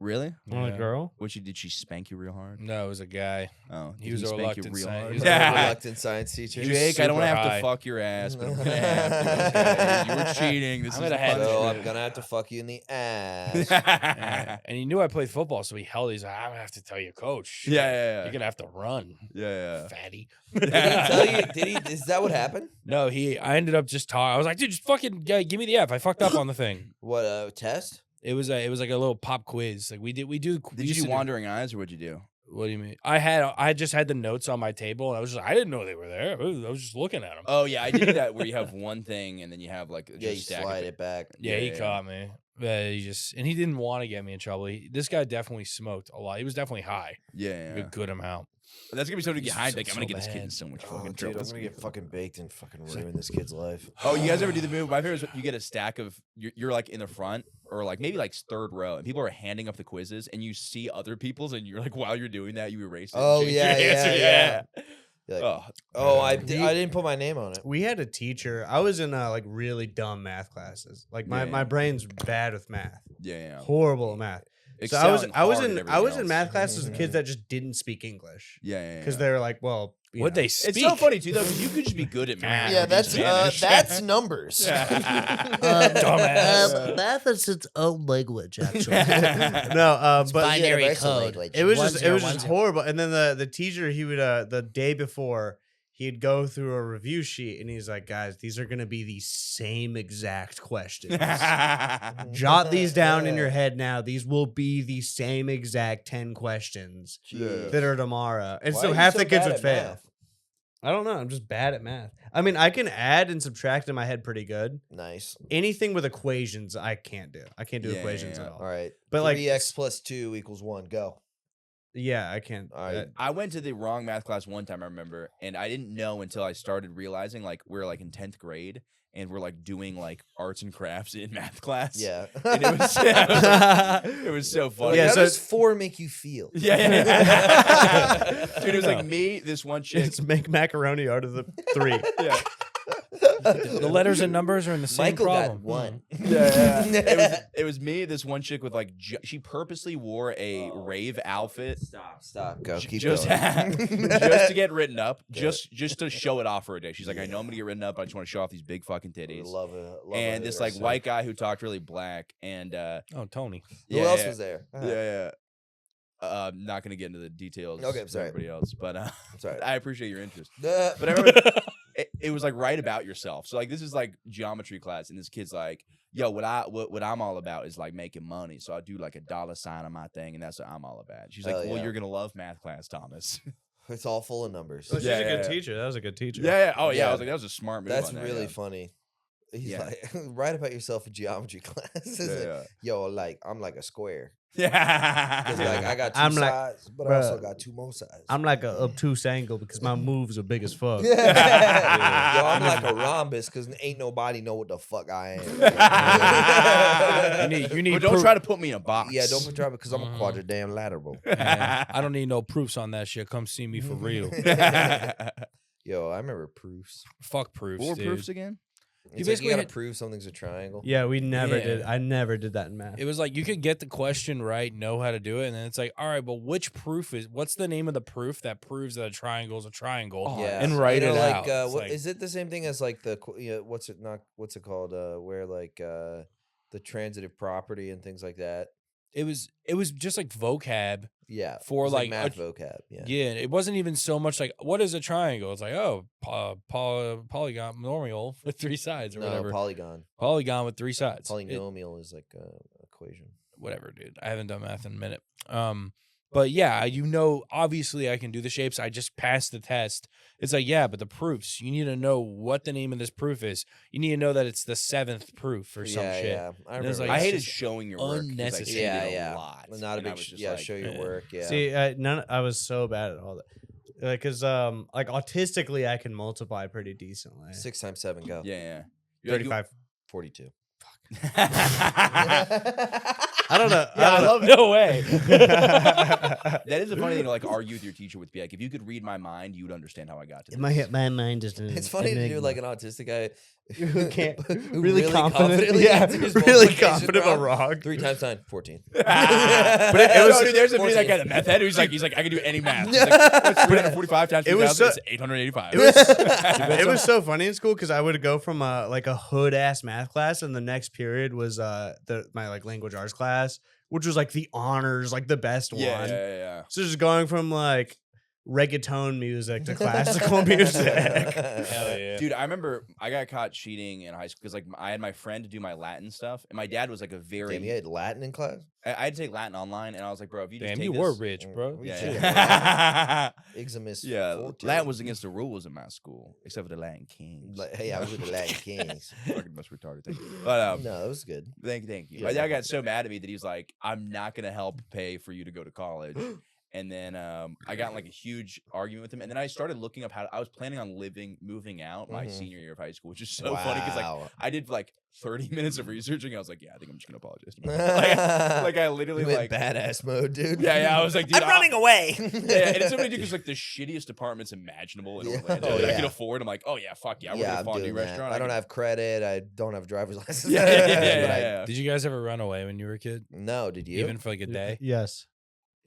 Really? On a Yeah. girl? Did she spank you real hard? No, it was a guy. Oh, He did was a spank you reluctant real science- hard? he was A reluctant science teacher. He was Jake, I don't super have high. to fuck your ass, but I'm gonna have to. Okay? You were cheating. This I'm is gonna the have to. So punishment. I'm gonna have to fuck you in the ass. Yeah. And he knew I played football, so he held. He's like, I'm gonna have to tell you, coach. Yeah. You're gonna have to run, Yeah. fatty. Did he tell you? Did he? Is that what happened? No, I ended up just talking. I was like, dude, just fucking give me the F. I fucked up on the thing. What test? It was like a little pop quiz. Like we do. Did used you to do do- wandering eyes or what'd you do? What do you mean? I just had the notes on my table, and I didn't know they were there. I was just looking at them. Oh yeah, I did that where you have one thing and then you have like Yeah, you just stack slide of it back. Yeah, he yeah. caught me. He didn't want to get me in trouble. This guy definitely smoked a lot. He was definitely high, Yeah. a good amount. That's gonna be something to get behind. So- Like I'm gonna so get this kid in bad. so much Oh, fucking dude, trouble. I'm gonna get fucking baked and fucking ruin this kid's life. Oh, you guys ever do the move? My favorite is you get a stack of you're like in the front or like maybe like third row, and people are handing up the quizzes, and you see other people's, and you're like, while you're doing that, you erase it. and Oh, change your yeah, answer. yeah. You're like, Oh, oh, I didn't put my name on it. We had a teacher. I was in like really dumb math classes. Like my Yeah. my brain's bad with math. yeah. Horrible at math. So Excelling I was hard in at I was everything in math else. classes with kids that just didn't speak English Yeah. because they were like, well, you What know. they speak? It's so funny too, though, because you could just be good at math. Yeah, or just Spanish. that's numbers. Dumbass. Math is its own language, actually. no, but binary universal code. language. it was One just zero, it was one just zero. horrible. And then the teacher, he would the day before, he'd go through a review sheet and he's like, guys, these are gonna be the same exact questions. Jot these down in your head now. These will be the same exact 10 questions Jeez. that are tomorrow. And Why so are you half so the kids bad would at fail. math? I don't know. I'm just bad at math. I mean, I can add and subtract in my head pretty good. Nice. Anything with equations, I can't do. I can't do Yeah, equations yeah, at yeah. all. All right. But, like, 3x plus 2 equals 1. Go. Yeah, I can't. All right. I went to the wrong math class one time, I remember, and I didn't know until I started realizing like we're like in 10th grade and we're like doing like arts and crafts in math class. Yeah. And it was it was so funny. Yeah, How so- does 4 make you feel? Yeah. Dude, it was like me, this one chick. It's make macaroni out of the 3. Yeah. The letters and numbers are in the same Michael problem. got 1. It was me, this one chick with like she purposely wore a rave outfit Stop. Go. Keep just going. just to get written up, Good. just to show it off for a day. She's like, I know I'm gonna get written up. I just want to show off these big fucking titties. Love it. Love And it. this like white guy who talked really black, and Oh, Tony. Who else was there? Yeah. I'm not gonna get into the details. Okay, of sorry. Everybody else, but Sorry. I appreciate your interest. But But I remember it was like write about yourself. So like this is like geometry class, and this kid's like, yo, what I'm all about is like making money. So I do like a dollar sign on my thing, and that's what I'm all about. She's like, Hell well, yeah. you're gonna love math class, Thomas. it's all full of numbers. Oh, she's Yeah, a good yeah. teacher. That was a good teacher. Yeah. Oh yeah. I Yeah. was like, that was a smart move. That's on that, really yeah. funny. He's Yeah. like, write about yourself in geometry class. It's like, Yeah. yo, like, I'm like a square. Yeah. 'Cause, like, I got 2 I'm like, sides, but I also bruh, got 2 more sides. I'm like a obtuse angle because my moves are big as fuck. Yo, I'm like a rhombus because ain't nobody know what the fuck I am. You need But don't proof. try to put me in a box. Yeah, don't try because I'm a Mhm. quadrilateral. Yeah, I don't need no proofs on that shit. Come see me for real. Yo, I remember proofs. Fuck proofs, What were dude. proofs again? It's like basically you gotta had- prove something's a triangle. Yeah, we never Yeah. did. I never did that in math. It was like you could get the question right, know how to do it, and then it's like, all right, but which proof is? What's the name of the proof that proves that a triangle is a triangle? Oh, Yeah, and write you know, it like, out. It's What, like- is it the same thing as like the what's it called? Where like the transitive property and things like that. It was just like vocab. Yeah, For, it's like, math a- vocab. Yeah. Yeah, it wasn't even so much like what is a triangle. It's like polygon normal with 3 sides or No, whatever. polygon. Polygon with 3 sides. It- Polynomial is like equation. whatever, dude. I haven't done math in a minute. But yeah, obviously I can do the shapes. I just passed the test. It's like, yeah, but the proofs, you need to know what the name of this proof is. You need to know that it's the 7th proof or some shit. Yeah, I And it's remember. like, I it's hated just showing your work. 'cause I unnecessary. cheated Yeah, a yeah. lot. Not a and I big. was just Yeah, like, show your eh. work. Yeah. See, I was so bad at all that. Because like autistically, I can multiply pretty decently. 6 times 7, go. Yeah. You're like, you- 35. 42. I don't know. Yeah, I love No way. that is a funny thing to like argue with your teacher with. Be like, if you could read my mind, you would understand how I got to this. My mind is. It's funny to do like an autistic guy Who can't? Who Really confident. Yeah, answers really multiplication confident wrong. but wrong. 3 times 9, 14. But it was- dude, there's a dude, that 14. guy, the meth head, who's like, I can do any math. He's like, what's 345 times It was 2,000? so- It's 885. It was so funny in school because I would go from like a hood ass math class, and the next period was my like language arts class, which was like the honors, like the best one. yeah. So just going from like reggaeton music to classical music. Hell yeah. Dude, I remember I got caught cheating in high school because like I had my friend to do my Latin stuff, and my dad was like a very. Damn, you had Latin in class? I had to take Latin online, and I was like, bro, if you just Damn, take you this, were rich, bro. We Yeah, should yeah. Examus. Yeah, 14. Latin was against the rules in my school, except for the Latin Kings. Like, hey, I was with the Latin Kings. Fucking most retarded thing. But No, that was good. thank you. Yeah. My dad got so mad at me that he was like, "I'm not gonna help pay for you to go to college." And then I got in like a huge argument with him, and then I started looking up how I was planning on moving out my Mhm. senior year of high school, which is so funny because like Wow. I did like 30 minutes of researching. I was like, yeah, I think I'm just gonna apologize to my like I literally You went like badass mode, dude. yeah, I was like, dude, I'm running away. Yeah, and it's so many dudes like the shittiest apartments imaginable in Yeah. Orlando Oh, that I yeah. could afford. I'm like, oh yeah, fuck yeah, I work Yeah, at a I'm fondue doing that. restaurant. I don't can- have credit. I don't have driver's license. Yeah, yeah, But yeah. Did you guys ever run away when you were a kid? No, did you? Even for like a day? Yes.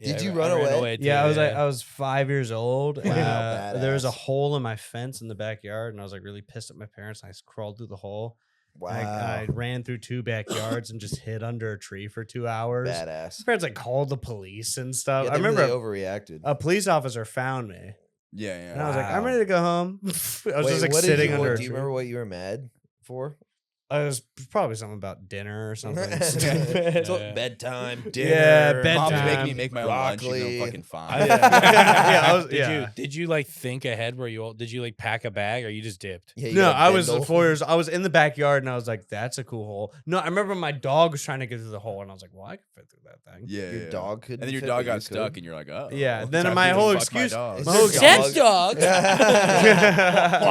Did I you I run ran away? too, Yeah, I was 5 years old, and Wow, there was a badass. hole in my fence in the backyard, and I was like really pissed at my parents. And I crawled through the hole. Wow. And I ran through 2 backyards and just hid under a tree for 2 hours. Badass. My parents like called the police and stuff. Yeah, I they remember really overreacted. a police officer found me, Yeah, and I was like, "I'm Wow. ready to go home." I was Wait, just like what did sitting you, under what, a do you tree. remember what you were mad for? It was probably something about dinner or something. So, Yeah. bedtime, Yeah, dinner. Mom's bedtime. making me make my own lunch. broccoli. You know, fucking fine. Did you like think ahead where did you like pack a bag or you just dipped? Yeah, you No, got a I was bindle. 4 years. I was in the backyard and I was like, "That's a cool hole." No, I remember my dog was trying to get through the hole, and I was like, "Well, I can fit through that thing." Yeah, Your yeah. dog couldn't And then your fit, dog but you got stuck, could. and you're like, oh. Yeah, then time my for you to whole fuck excuse- Is my this whole Sex dog.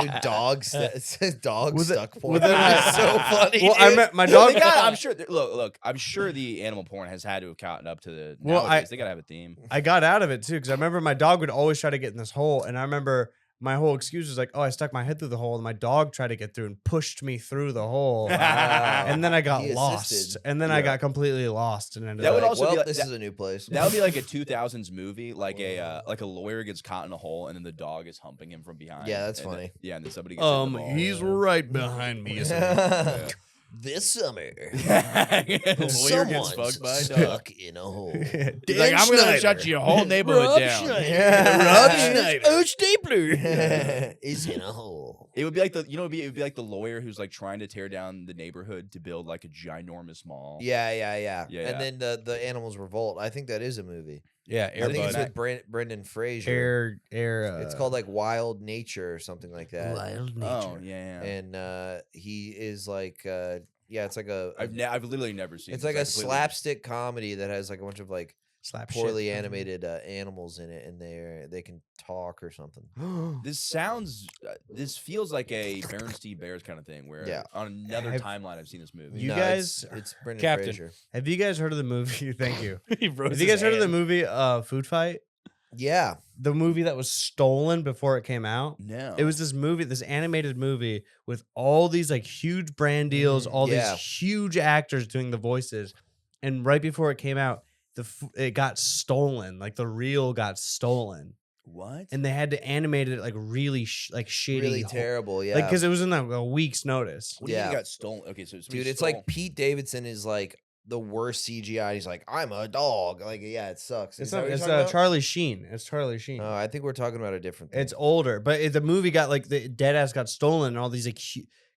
Dude, dog, it says dog Was it- stuck porn. was it- That's so funny. Well, I dude. met my Well, dog. they got, I'm sure. Look. I'm sure the animal porn has had to have caught up to the. Well, Nowadays, they gotta have a theme. I got out of it too because I remember my dog would always try to get in this hole, and I remember my whole excuse was like, "Oh, I stuck my head through the hole," and my dog tried to get through and pushed me through the hole, Wow. and then I got He lost, assisted. and then I got completely lost, and ended That up would Like, also be well, like- this that- is a new place. That would be like a 2000s movie, like a lawyer gets caught in a hole, and then the dog is humping him from behind. Yeah, that's and then- funny. yeah, and then somebody gets in the ball. he's right behind me. isn't he? Yeah. This summer, The lawyer gets someone's fucked by a dog. stuck in a hole. He's like, I'm gonna shut your whole neighborhood down. Rob Schneider. Oh, Stapler is in a hole. It would be like the, it would be like the lawyer who's like trying to tear down the neighborhood to build like a ginormous mall. Yeah. Yeah, And yeah. then the animals revolt. I think that is a movie. Yeah, I think it's Airbud. with Brendan Fraser. It's Air. called like Wild Nature or something like that. Wild nature. Oh yeah. And he is like it's like I've literally never seen. it's this. like I a completely- slapstick comedy that has like a bunch of like Slap poorly shit. animated animals in it, and they can talk or something. This sounds. This feels like a Bernstein Bears kind of thing, where Yeah. on another Have timeline I've seen this movie. you No, guys- it's Brendan Captain. Fraser. Have you guys heard of the movie? Thank you. He rose Have you his guys heard of the hand. movie Food Fight? Yeah, The movie that was stolen before it came out. No, It was this movie, this animated movie with all these like huge brand deals, all yeah. these huge actors doing the voices. And right before it came out, it got stolen. Like the reel got stolen, what? and they had to animate it like really shitty, really terrible. Yeah, Like because it was in like a week's notice. What do you mean yeah. it got stolen? Okay, so dude, it's like Pete Davidson is like the worst CGI. He's like, I'm a dog. Like, yeah, it sucks. It's Is that not. what you're It's talking about? Charlie Sheen. It's Charlie Sheen. I think we're talking about a different thing. It's older, but the movie got like the dead ass got stolen and all these like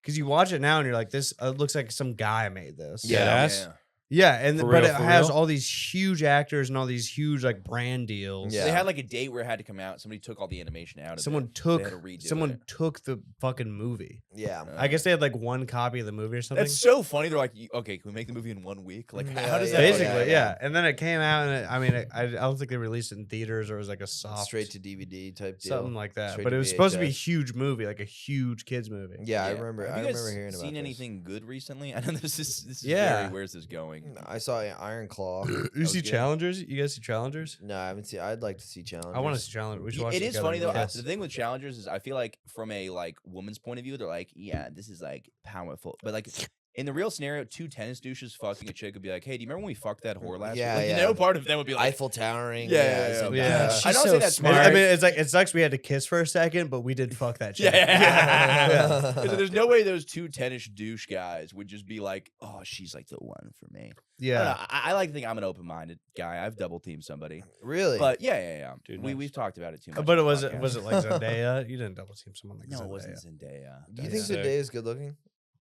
because you watch it now and you're like this looks like some guy made this. Yeah. Deadass? Yeah, and For but real, it for has real? all these huge actors and all these huge like brand deals. Yeah. They had like a date where it had to come out. Somebody took all the animation out of Someone it. took They had to redo someone it. took the fucking movie. yeah. I guess they had like one copy of the movie or something. That's so funny. They're like, okay, can we make the movie in 1 week? Like, Yeah, how does yeah, that? Basically, yeah. And then it came out, and I don't think they released it in theaters or it was like a soft Straight to DVD type deal. something like that. Straight But to it was supposed to be a VHS. huge movie, like a huge kids movie. Yeah, I remember. Have I you guys remember hearing about seen this. anything good recently? I know this is Yeah. very, where's this going? I saw Iron Claw. You see Challengers? You guys see Challengers? No, I haven't seen. I'd like to see Challengers. I want to see Challengers. We should watch It is together. funny though. Yes. The thing with challengers is I feel like from a like woman's point of view, they're like, yeah, this is like powerful, but like in the real scenario, two tennis douches fucking a chick would be like, hey, do you remember when we fucked that whore last Yeah, week? Like, yeah. no part of them would be like, Eiffel towering. Yeah. Yeah. She's I don't so say that's smart. smart. I mean, it's like it sucks we had to kiss for a second, but we did fuck that chick. Yeah. So there's no way those two tennis douche guys would just be like, oh, she's like the one for me. I don't know. I like to think I'm an open-minded guy. I've double teamed somebody, Really? but yeah. Dude, We've talked about it too much. But it on the was podcast. it like Zendaya? You didn't double team someone like No, Zendaya. it wasn't Zendaya. Do you think Sick. Zendaya is good looking?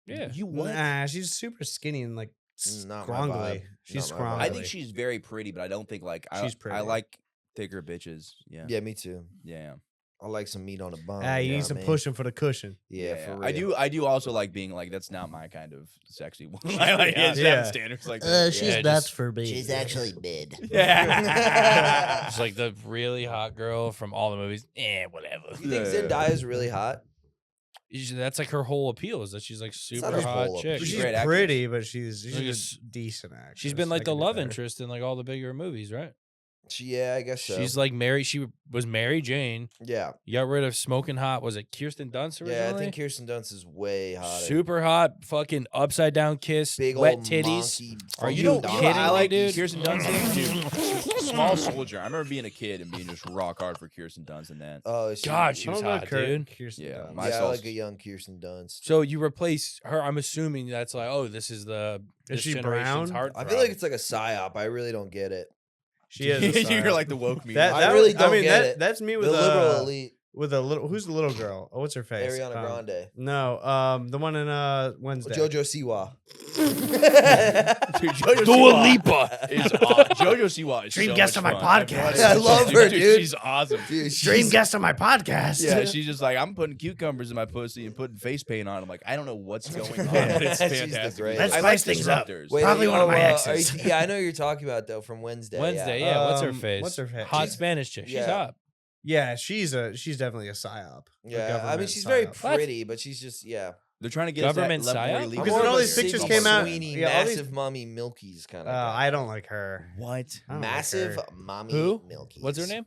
Yeah. You what? Nah, she's super skinny and like Not my scrongly. vibe. She's Not my vibe. scrongly. I think she's very pretty, but I don't think like She's I pretty. like thicker bitches. Yeah. Yeah, me too. Yeah. I like some meat on a bone. Ah, you know need what some I mean? pushing for the cushion. Yeah, for real. I do also like being like that's not my kind of sexy woman. I like Yeah. having standards like that. She's Yeah, nuts just- for me. She's actually mid. Yeah. It's like the really hot girl from all the movies. Whatever. You think Yeah. Zendaya is really hot? That's like her whole appeal is that she's like not super her hot whole chick. appeal. She's She's great actress. pretty, but she's Like a a decent actress. She's been like I the can do love better. interest in like all the bigger movies, right? Yeah, I guess so. She's like Mary. She was Mary Jane. yeah, You got rid of Smoking Hot. Was it Kirsten Dunst originally? yeah. I think Kirsten Dunst is way hotter. Super hot, fucking upside down kiss, Big wet old titties. monkey Are you fucking kidding dog. me, I like dude? Kirsten Dunst. Dude, small soldier. I remember being a kid and being just rock hard for Kirsten Dunst and then. Oh, God, she I was don't know hot, Kurt- dude. Kirsten Yeah, Dunst. my Yeah, I sauce- like a young Kirsten Dunst. So you replace her. I'm assuming that's like, oh, this is the this she generation's brown? heartthrob. I feel like it's like a psyop. I really don't get it. She is. a You're star. like the woke me. I really don't get that, it. That's me The with liberal a elite, with a little. Who's the little girl? Oh, what's her face? Ariana Grande, No, the one in Wednesday. JoJo Siwa. Dude, Jojo Dua Siwa Lipa. is Jojo Siwa is Dream so guest much on my fun. podcast. I love her, dude. She's awesome. Dude, Dream she's- guest on my podcast. Yeah, she's just like, I'm putting cucumbers in my pussy and putting face paint on. I'm like, I don't know what's going on. Yeah, It's she's the fantastic. greatest. Let's I spice like things up. disruptors. Wait, Probably one of my are exes. you- yeah, I know who you're talking about though from Wednesday. Wednesday. Yeah. Yeah, what's her Um, face? what's her face? Hot She's- Spanish chick. She's yeah. hot. Yeah, she's definitely a psyop. A Yeah, I mean government she's very psyop. What? pretty, but she's just They're trying to get us that Government level where psyop? you leave I'm Because more when of all a these pictures Sydney came out- Sweeney, yeah, all these- massive mommy Milky's kind of. I don't like her. What? I don't like Massive her. mommy Who? Milky. What's her name?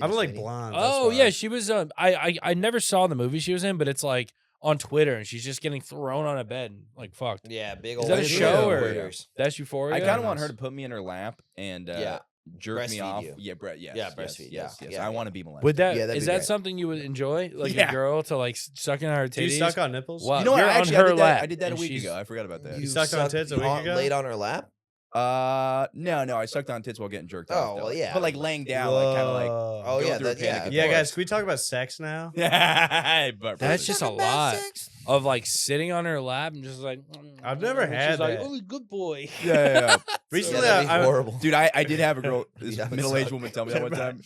I don't like blondes. that's Oh why. yeah, she was. I never saw the movie she was in, but it's like on Twitter, and she's just getting thrown on a bed, like fucked. Yeah, big Is old. that a shit show on or- Waiters. That's Euphoria. I kind of Yeah. want her to put me in her lap and Yeah. jerk me Breastfeed off. you. Yeah, Brett. Yes. Yeah, yes, breastfeed, Yes. yeah, Yes. yeah, I yeah. want to be molested. Would that Yeah, that'd is be that great. something you would enjoy, like Yeah. a girl to like sucking on her Do you titties? suck on nipples? Wow. You know what? You're on Actually, her I did that. lap, I did that a and week she's- ago. I forgot about that. You sucked on tits a week ago? Laid on her lap. No, I sucked on tits while getting jerked Oh, off. well, though. yeah. But like laying down, like kind of like. Whoa. Oh Go yeah, through a that, panic yeah. attack. Yeah, Of guys, course. can we talk about sex now? But That's just a Talking about lot sex? of like sitting on her lap and just like. I've never and had she's like, that. oh, good boy. yeah. Recently, Yeah, that'd be I horrible. Dude, I did have a girl, this Yeah, that would middle-aged suck. woman tell me that one time.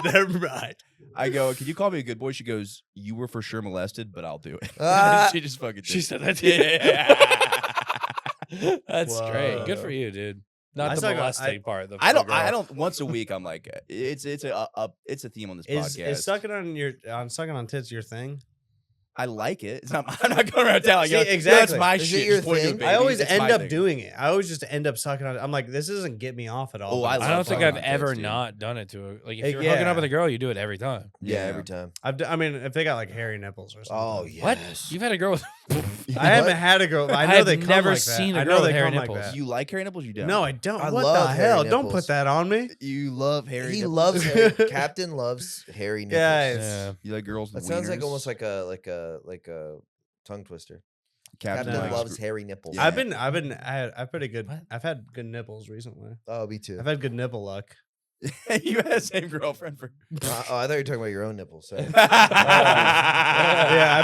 Never mind. I go, can you call me a good boy? She goes, you were for sure molested, but I'll do it. Ah. She just fucking did. She said that. Yeah. That's great. Good Whoa. for you, dude. I Not the suck on- molesting part. I the girl. don't. Once a week, I'm like, it's a theme on this podcast. Is sucking on tits your thing? I like it. It's not. I'm not going around telling you. See, exactly. That's my Is it shit. your Just point to a thing? baby. I always It's end my up thing. doing it. I always just end up sucking on it. I'm like, this doesn't get me off at all. Oh, but I it's I don't love so think fucking I've on fun. ever tits, dude. not done it to her. Like if Like, you're hooking yeah. up with a girl, you do it every time. Yeah, every time. I mean, if they got like hairy nipples or something. Oh yes. What? You've had a girl with I haven't had a girl. I know I've they come never like that. seen a I girl know with they hairy come like nipples. that. You like hairy nipples? You don't? No, I don't. I What love the hairy hell? Don't nipples. put that on me. You love hairy. He nipples. loves hairy. Captain loves hairy nipples. Yeah, Yeah. You like girls That with sounds like wieners? almost like a tongue twister. Captain Captain likes loves gr- hairy nipples. Yeah. I've pretty good. What? I've had good nipples recently. Oh, me too. I've had good nipple luck. You had the same girlfriend for. Oh, I thought you were talking about your own nipples. Sorry. Yeah,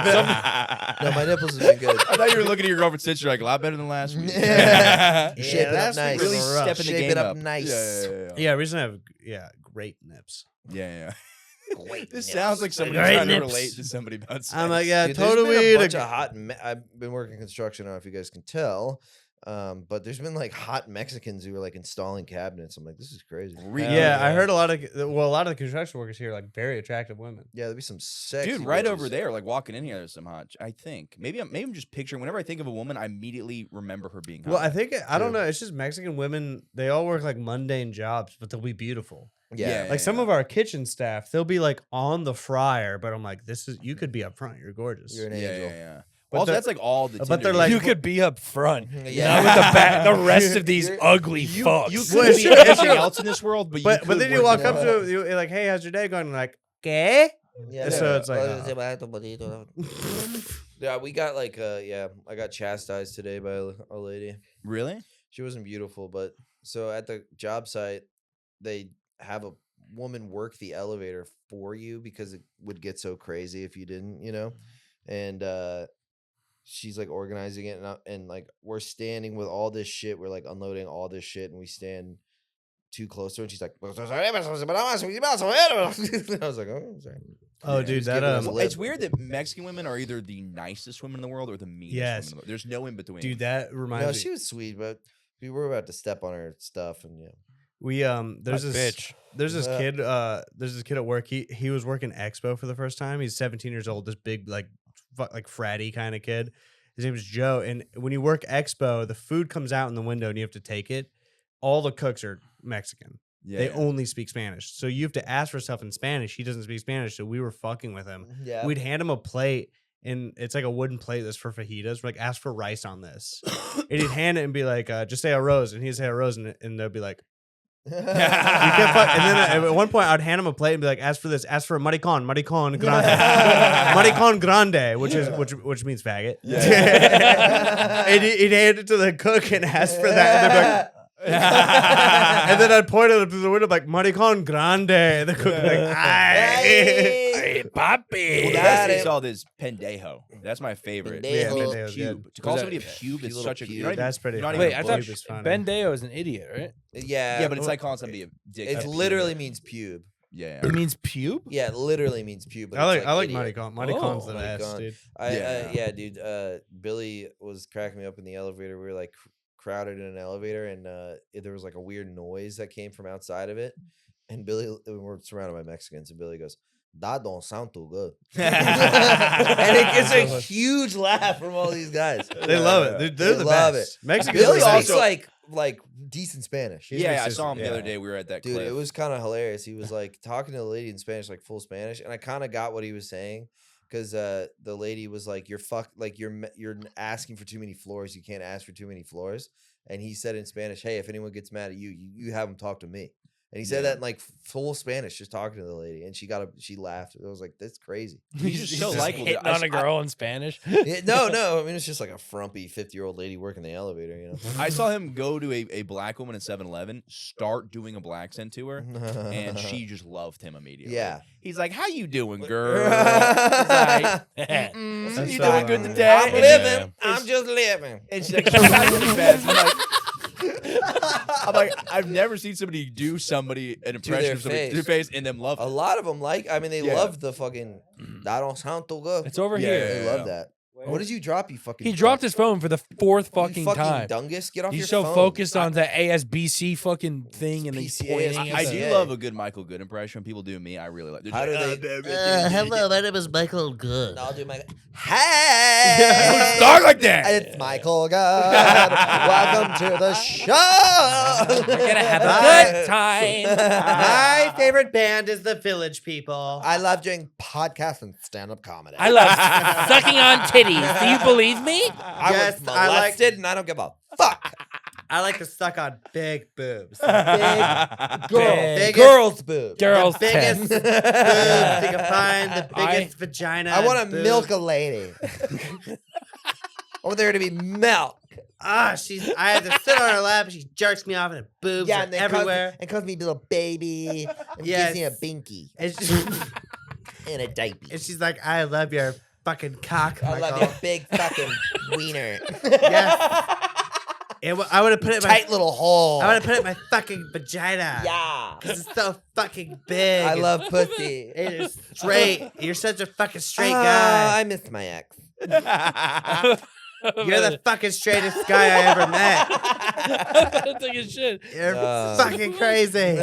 I've No, my nipples have been good. I thought you were looking at your girlfriend's tits. You're like a lot better than last week. Yeah. Yeah, Shape it up last week nice. was Really rough. stepping the Shape game it up up. nice. Yeah, recently I have great nips. Yeah. Great This nips. sounds like somebody Great trying to nips. relate to somebody about sex. I'm like, yeah, Dude, there's been totally. a bunch of hot. I've been working construction. I don't know if you guys can tell. But there's been like hot Mexicans who are like installing cabinets. I'm like, this is crazy. Yeah, I heard a lot of the construction workers here are like very attractive women. Yeah, there'd be some sexy Dude, right bitches. over there, like walking in here, there's some hot. I think maybe I'm just picturing. Whenever I think of a woman, I immediately remember her being hot. Well, I don't know. It's just Mexican women. They all work like mundane jobs, but they'll be beautiful. Yeah, Like some of our kitchen staff, they'll be like on the fryer, but I'm like, you could be up front. You're gorgeous. You're an yeah, angel. yeah. But Also, they're- that's like all the. but Tinder they're dates. like- You could be up front. Yeah. Not with the rest of these ugly fucks. You Well, could it's be true, it's anything true. else in this world, but But could then you work walk in up that. to you're like, hey, how's your day going? Like, ¿qué? Yeah, So it's like, yeah, we got like I got chastised today by a lady. Really? She wasn't beautiful, but so at the job site, they have a woman work the elevator for you because it would get so crazy if you didn't, and she's like organizing it, and like we're standing with all this shit, we're like unloading all this shit, and we stand too close to her, and she's like, I was like, oh, sorry. Oh, Yeah, dude, just that giving us lip. It's weird that Mexican women are either the nicest women in the world or the meanest women Yes. in the world. There's no in between. dude, that reminds No, me. she was sweet, but we were about to step on her stuff, and We there's That this bitch. there's this kid at work. He was working Expo for the first time. He's 17 years old. This big like fratty kind of kid. His name is Joe. And when you work Expo, the food comes out in the window and you have to take it. All the cooks are Mexican. Yeah, They yeah. only speak Spanish. So you have to ask for stuff in Spanish. He doesn't speak Spanish, so we were fucking with him. yeah. We'd hand him a plate, and it's like a wooden plate that's for fajitas. We're like, ask for rice on this. And he'd hand it and be like, just say arroz. And he'd say arroz, and they'd be like, you can't and then at one point, I'd hand him a plate and be like, ask for this, ask for maricon grande. Maricon grande, which means faggot. And he'd hand it to the cook and ask for that. And they'd be like, and then I'd point at him through the window like Maricon Grande. And the cook would be like, Hey, papi. Well, the best is all this pendejo. That's my favorite. Pendejo. Yeah, Pube. pendejo's good. To call Was somebody a that- pube cute is little such a. pube. You're not even, That's pretty. you're not Wait, even I thought Pube is funny. Bendeo is an idiot, right? Yeah, Yeah, but it's like calling somebody a dick. it a pube. literally means pube. Yeah. It means pube? Yeah, it literally means pube. But I it's like idiot. Maricon. Maricon's Oh, the best, Maricon. dude. Yeah. Dude. Billy was cracking me up in the elevator. We were like crowded in an elevator, and there was like a weird noise that came from outside of it. And Billy, we're surrounded by Mexicans, and Billy goes, "That don't sound too good." And it gets a huge laugh from all these guys. They love it. They're They the love best. it. Mexicans Billy are speaks great. like decent Spanish. He's Yeah, I racist, saw him the yeah. other day. We were at that Dude, cliff. it was kind of hilarious. He was like talking to the lady in Spanish, like full Spanish, and I kind of got what he was saying because the lady was like, "You're you're asking for too many floors. You can't ask for too many floors." And he said in Spanish, "Hey, if anyone gets mad at you, you have them talk to me." And he said Yeah. that in like full Spanish, just talking to the lady, and she laughed. I was like, "That's crazy." He's just so likable. Hitting on a girl in Spanish. Yeah, no. I mean, it's just like a frumpy 50-year-old lady working the elevator, you know. I saw him go to a black woman at 7-Eleven, start doing a black accent to her, and she just loved him immediately. Yeah. He's like, "How you doing, girl?" That's You so doing funny. good today? I'm living. Yeah. I'm just living. And she's like, "Sometimes it's best." I'm like, I've never seen somebody do somebody an impression their of somebody face. to their face and then love A it. lot of them they Yeah. love the fucking. That don't sound too good. It's over Yeah, here. They yeah. love that. What did you drop, you fucking? He fuck? dropped his phone for the fourth You fucking time. Dungus, get off He's your so phone. focused on the ASBC fucking thing and he's PCA. pointing. I at do it. love a good Michael Good impression. When people do me, I really like. They're How just do like, they? Hello, my name is Michael Good. I'll do my. Hey, Don't start like that. It's Michael Good. Welcome to the show. We're gonna have a My- good time. My favorite band is the Village People. I love doing podcasts and stand-up comedy. I love sucking on titties. Do you believe me? I Yes, was I like- molested, and I don't give a fuck. I like to suck on big boobs. Big Girls' boobs. Girls' the biggest tits. boobs you can find, the biggest vagina. I want to boob. milk a lady. I want there to be milk. I have to sit on her lap. She jerks me off, and boobs are and then everywhere. and calls me little baby. And Yes. gives me a binky And, she- and a diaper. and she's like, "I love your fucking cock." I love Michael." your big fucking wiener. Yes. I would have put it in my. Tight little hole. I would have put it in my fucking vagina. Yeah. Because it's so fucking big. I and love pussy. It is straight. You're such a fucking straight Ah, guy. I miss my ex. You're the fucking straightest guy I ever met. I'm taking shit. You're fucking crazy.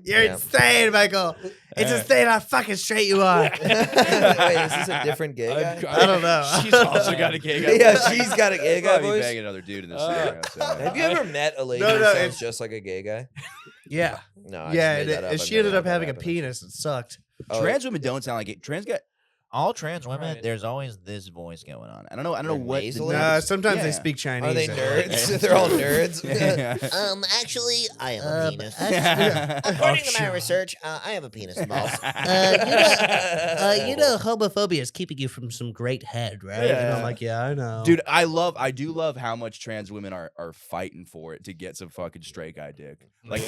You're insane, Michael. It's insane how fucking straight you are. Wait, is this a different gay guy? I don't know. She's also got a gay guy. Yeah, voice. she's got a gay guy Probably voice. banging another dude in this scenario. So. Have you ever met a lady No, who no, sounds it's- just like a gay guy? Yeah. No, I Yeah, just made that up. and I've she never ended up had that having a happen. penis. It sucked. Oh, Trans women don't sound like it. All trans women, Right. there's always this voice going on. I don't know They're what. nasal? Nah, sometimes they Yeah. speak Chinese. Are they at work. nerds? They're all nerds. Actually, I am a penis. Yeah. According to my sure. research, I have a penis and balls. You know, homophobia is keeping you from some great head, right? And Yeah. I'm like, yeah, I know. Dude, I do love how much trans women are fighting for it to get some fucking straight guy dick. Like,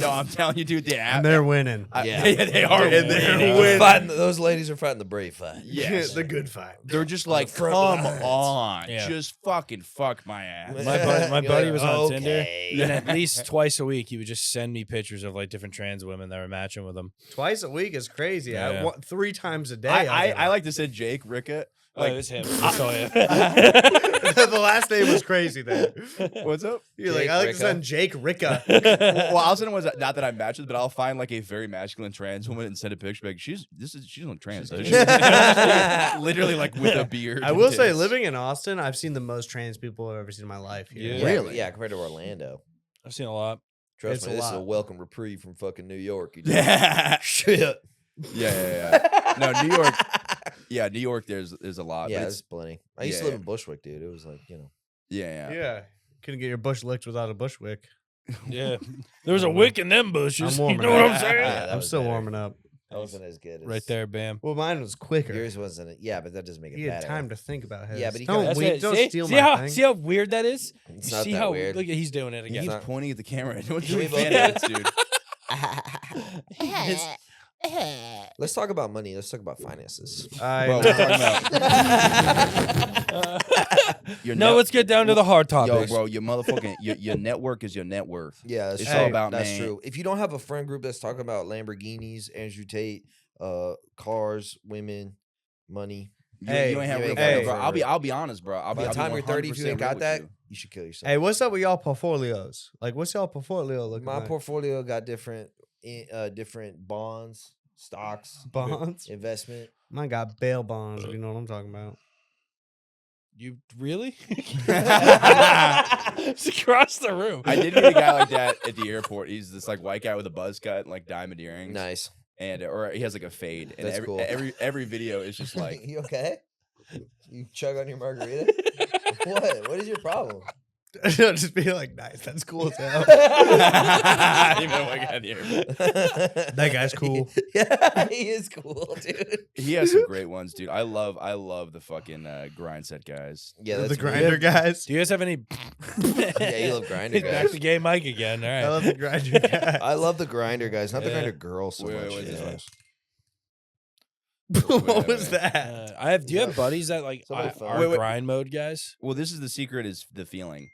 no, I'm telling you, dude, and they're winning. Yeah. they are And they're winning. winning. Fighting, those ladies are fighting the brave fight. Yes. the good fight. They're just like, front come lines. on, Yeah. just fucking fuck my ass. My You're buddy like, was on Tinder, okay. and at least twice a week, he would just send me pictures of like different trans women that were matching with him. Twice a week is crazy. Yeah. 3 times a day. I like to say Jake Ricca. Oh, Like, it was him. I saw him. The last name was crazy there. what's up? You're Jake like, I like Ricca. to send Jake Ricca. Well, I'll send ones that, not that I match with, but I'll find like a very masculine trans woman and send a picture. Like, she's not trans. Though. She's literally like with a beard. I and will say, tits. living in Austin, I've seen the most trans people I've ever seen in my life. Here. Yeah. Really? Yeah, compared to Orlando. I've seen a lot. Trust It's me, a this is a lot. welcome reprieve from fucking New York. You Yeah. Shit. Yeah. No, New York. Yeah, New York. There's a lot. Yeah, but there's it's, plenty. I used to Yeah. live in Bushwick, dude. It was like, yeah. Yeah. Couldn't get your bush licked without a bushwick. Yeah, there was a wick in them bushes. I'm You warming know what up. I'm saying? Yeah, that I'm was still better. warming up. that wasn't as good. As, Right there, bam. Well, mine was quicker. Yours wasn't. Yeah, but that doesn't make it He had better. time to think about his. Yeah, but he don't, kinda- That's we- it. don't see, steal see my how thing. see how weird that is. It's You not see that how weird. look at he's doing it He again. keeps not- pointing at the camera. Don't Can do we it, vote? fan dude. Let's talk about money. Let's talk about finances. Bro, we're talking about your No, net- let's get down to the hard Yo, topics. bro, your motherfucking your network is your net worth. Yeah, that's It's true. all about that's man. true. If you don't have a friend group that's talking about Lamborghinis, Andrew Tate, cars, women, money, You, Hey, you ain't have you real ain't friends, got bro. no I'll friend be honest, bro. by the time you're 30, if you ain't 100% real got with that, you. you should kill yourself. Hey, what's up with y'all portfolios? Like, what's y'all portfolio looking My like? portfolio got different bonds, stocks, Bonds? investment. Mine got bail bonds, if you know what I'm talking about. You really? It's across the room. I did meet a guy like that at the airport. He's this like white guy with a buzz cut and like diamond earrings. Nice. And or he has like a fade. And That's cool. every video is just like you okay? You chug on your margarita? What? What is your problem? Just be like, nice, that's cool as hell. Even white guy at the airport. That guy's cool. Yeah, he is cool, dude. He has some great ones, dude. I love the fucking grind set guys. Yeah, the that's grinder weird. guys. Do you guys have any? Yeah, you love grinder Back guys. to gay Mike again. All right. I love the grinder guys. I love the grinder guys, not the Yeah. grinder girls so Wait, much. wait, this yeah. one. What was wait. that? I have. Do you have buddies that like Somebody are phone. Wait, wait. grind mode guys? Well, this is the secret is the feeling.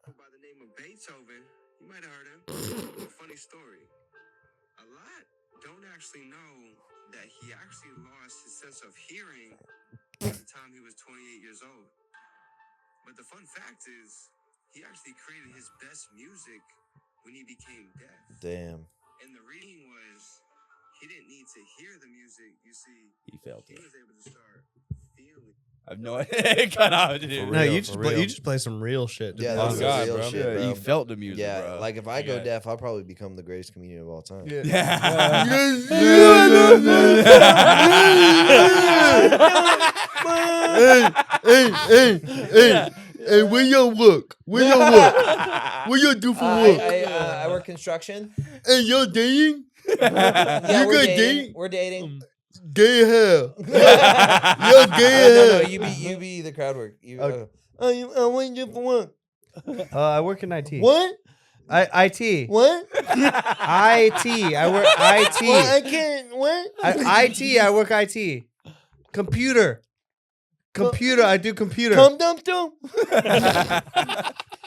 By the name of Beethoven. You might have heard him. A funny story. A lot don't actually know that he actually lost his sense of hearing by the time he was 28 years old. But the fun fact is, he actually created his best music when he became deaf. Damn. And the reason was, he didn't need to hear the music. You see, He felt he it. was able to start feeling. I have no idea. Cut out, dude. For No, real, you just for play, real. you just play some real shit. to Yeah, be that's honest. some God, real bro. shit, Yeah, bro. he felt the music, Yeah, bro. like if I go Yeah. deaf, I'll probably become the greatest comedian of all time. Yeah. Hey, where y'all work? Where y'all work? What y'all do for work? I work construction. Hey, y'all dating? Yeah, You we're got dating. dating? We're dating. Gay hell. Y'all gay No, hell. you be the crowd work. You, Okay. I want you for work. I work in IT. What? IT. What? IT. I work IT. What? I can't. What? IT. I work IT. Computer. Computer. I do computer. Come dum dum.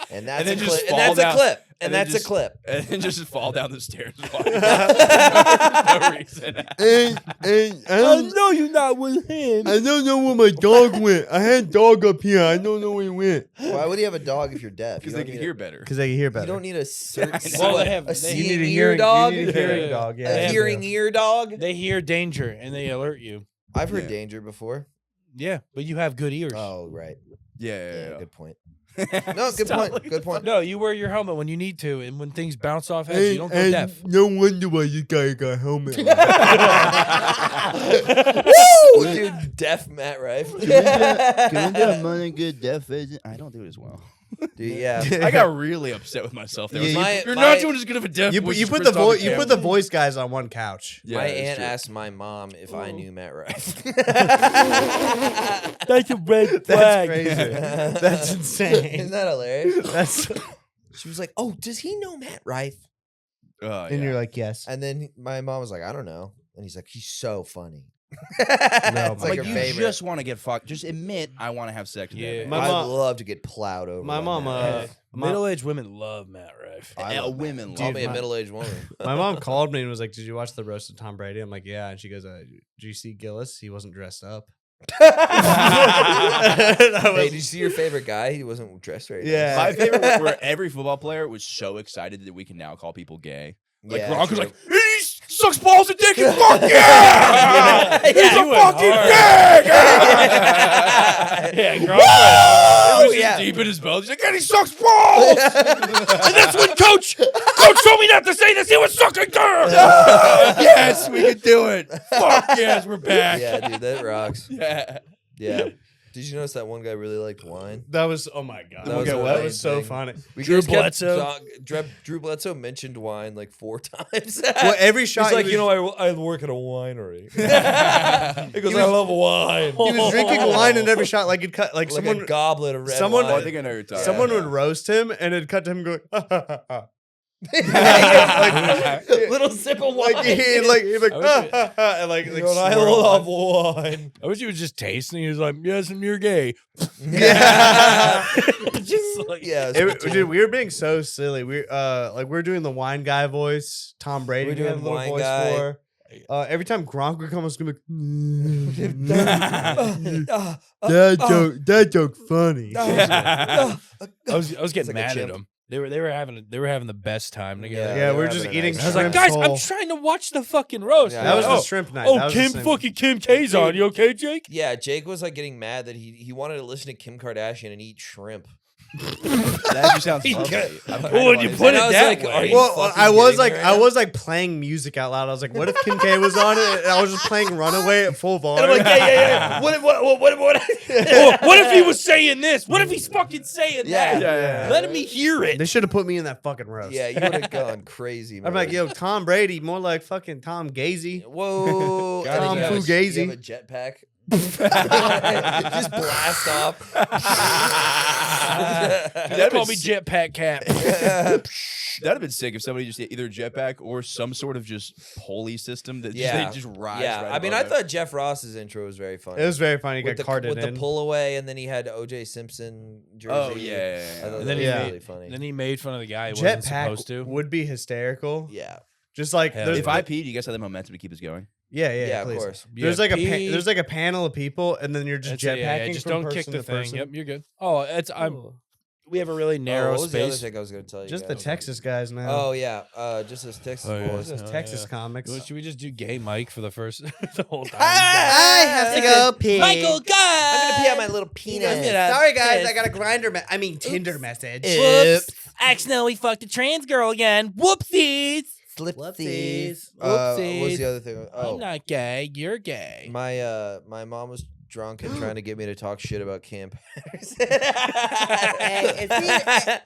And that's then a just clip. And fall that's down. a clip. And then that's just- a clip. And then just fall down the stairs. For no reason. I know you're not with him. I don't know where my dog went. I had dog up here. I don't know where he went. Why would you have a dog if you're deaf? Because You they don't can need hear better. Because they can hear You better. don't need a certain Well, what, they have- a they- seeing You need a ear hearing dog. You need a hearing Yeah. dog. Yeah. A hearing ear dog. They hear danger and they alert you. I've heard Yeah. danger before. Yeah, but you have good ears. Oh, right. Yeah. Good point. No, good point. Good point. No, you wear your helmet when you need to, and when things bounce off heads, you don't go deaf. No wonder why you guy got a helmet. Woo, dude, deaf Matt Rife. Can we get money good deaf agent? I don't do it as well. Dude, yeah. I got really upset with myself. There. Yeah, You're my- not doing as good of a deaf. you voice you as put the Christophe voice you can. put the voice guys on one couch. Yeah, my it's aunt true. asked my mom if I knew Matt Rife. That's a red That's crazy. That's insane. Isn't that hilarious? That's She was like, "Oh, does he know Matt Rife?" and you're like, yes. And then my mom was like, "I don't know." And he's like, "He's so funny." No, It's my- like you her favorite. just want to get fucked. Just admit I want to have sex. With Yeah. that My man. I'd mom- love to get plowed over. my by mom, Matt Rife. Middle-aged women love Matt Rife. I Yeah, love Matt. women Call love me a my- middle-aged woman. My mom called me and was like, "Did you watch the roast of Tom Brady?" I'm like, "Yeah." And she goes, "Did you see Gillis? He wasn't dressed up." Hey, did you see your favorite guy? He wasn't dressed right. Yeah. My favorite was where every football player was so excited that we can now call people gay. Like Gronk was like, he sucks balls and dick and fuck yeah! He's Yeah, he a went fucking hard. dick! Yeah, It Gronk was just deep in his mouth. He's like, and he sucks balls! And that's when Coach told me not to say this. He was sucking dick! Yes, we can do it. Fuck yes, we're back. Yeah, dude, that rocks. Yeah. Yeah. Did you notice that one guy really liked wine? That was oh my god. That was That a was, funny so thing. funny. We Drew just kept Bledsoe? Drew Bledsoe mentioned wine like 4 times. Well, every shot He's like, he you was- know, I work at a winery. Because I love wine. he was drinking wine in every shot, like it'd cut like, Like someone a goblet of red someone- Oh, I wine. think I know what you're talking someone about. would roast him and it'd cut to him going Little sip of wine. like he'd like I wish and like You know, I swirl love on. wine. I wish he was just tasting. He was like, "Yes, and you're gay." Yeah. Just like, Yeah, Dude, we were being so silly. We like we're doing the wine guy voice. Tom Brady We're we had a doing little wine voice guy. for. Every time Gronk would come, I was gonna be that joke funny. I was getting like a mad at chimp. him. They were having the best time together. Yeah, they we were were just having a eating nice I was like, shrimp guys, I'm whole. trying to watch the fucking roast. Yeah, That was oh, the shrimp night. oh, That was the Kim same- fucking Kim K's on. You okay, Jake? Yeah, Jake was like getting mad that he wanted to listen to Kim Kardashian and eat shrimp. That actually sounds He lovely. got- I'm kind Well, of when on you his put side. it I was that like, way. are you Well, fucking I was kidding like, me I right was like playing music out loud. I was like, what if Kim K was on it? And I was just playing Runaway at full volume. And I'm like, yeah. What? Oh, what if he was saying this? What if he's fucking saying Yeah. that? Let me hear it. They should have put me in that fucking roast. Yeah, you would have gone crazy. I'm like, man. yo, Tom Brady, more like fucking Tom Gazy. Whoa, Tom and then you have Fugazi. You have a jetpack. Just blast off. They call me Jetpack Cap. That'd have been sick if somebody just either a jetpack or some sort of just pulley system that Yeah. just, they just rise. Yeah, right I mean, above I it. thought Jeff Ross's intro was very funny. It was very funny. He with got carted with in. the pull away, and then he had O.J. Simpson jersey. Oh yeah, I yeah, thought And that then was he- really funny. Then he made fun of the guy he wasn't supposed to. Jetpack would be hysterical. Yeah, Just like Hell there's, If I peed, you guys have the momentum to keep us going. yeah, of please. course. There's Yeah, like pee. there's like a panel of people, and then you're just That's it, jetpacking. just from don't kick person the to thing. person. Yep, you're good. Oh, we have a really narrow what was the other space. thing I was going to tell you? Just the guys? Texas guys now. Oh yeah, just as Texas Oh, yeah. boys. Just Oh, Texas yeah. comics. Well, should we just do gay Mike for the first the whole time? I have to go pee. I'm gonna pee out my little penis. Sorry guys, I got a grinder. Tinder message. Oops. Accidentally fucked a trans girl again. Whoopsies. Flipsies. Whoopsies. What was the other thing? Oh, I'm not gay. You're gay. my mom was drunk and trying to get me to talk shit about Cam Patterson.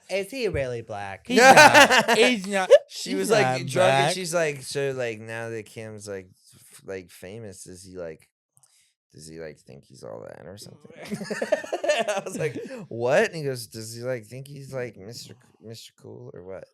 Is he really black? He's not. He's not. She He's was like not drunk black. and she's like, so like now that Cam's like famous, does he think he's all that or something? I was like, what? And he goes, does he like think he's like Mr. Cool or what?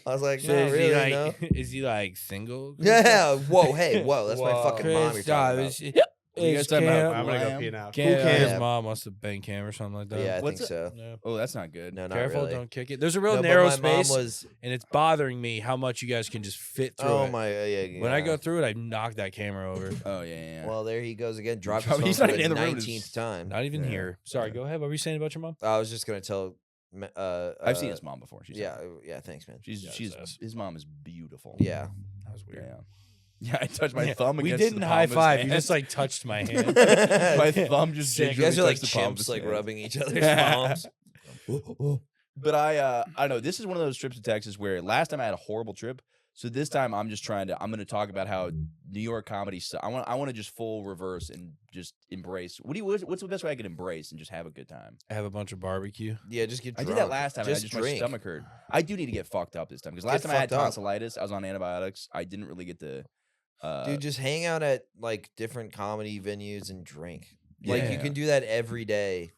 I was like, So no, is really, he like? no. Is he like single? Yeah. Whoa. Hey. Whoa. That's my fucking mom. You're talking about. What are you guys It's talking about? Cam. I'm gonna go Lamb? pee now. Cam, Cool Cam. his Yeah. mom must have banged Cam or something like that. Yeah, I What's think so. Yeah. Oh, that's not good. No, not Careful, really. don't kick it. There's a real No, but narrow my mom space, was. and it's bothering me how much you guys can just fit through Oh it. my, yeah. When I go through it, I knock that camera over. Oh yeah. Well, there he goes again. Drop his Probably phone he's for not the even in the room. 19th time. Not even Yeah. here. Sorry, go ahead. What were you saying about your mom? I was just gonna tell. I've seen his mom before. She's Yeah, yeah. Thanks, man. She's Yeah, she's it's his mom is beautiful. Yeah. That was weird. Yeah. Yeah, I touched my thumb. We against didn't the high palm of his five. You hand. just like touched my hand. my thumb just. Sick. You guys are like touched the palm of chimps, his like hand. rubbing each other's palms. But I don't know. This is one of those trips to Texas where last time I had a horrible trip. So this time I'm going to talk about how New York comedy. I want to just full reverse and just embrace. What's the best way I can embrace and just have a good time? Have a bunch of barbecue. Yeah, just get I drunk. did that last time. Just and my drink. stomach hurt. I do need to get fucked up this time because Get last time I had fucked up. tonsillitis. I was on antibiotics. I didn't really get to. Dude, just hang out at like different comedy venues and drink. Like you Yeah. can do that every day,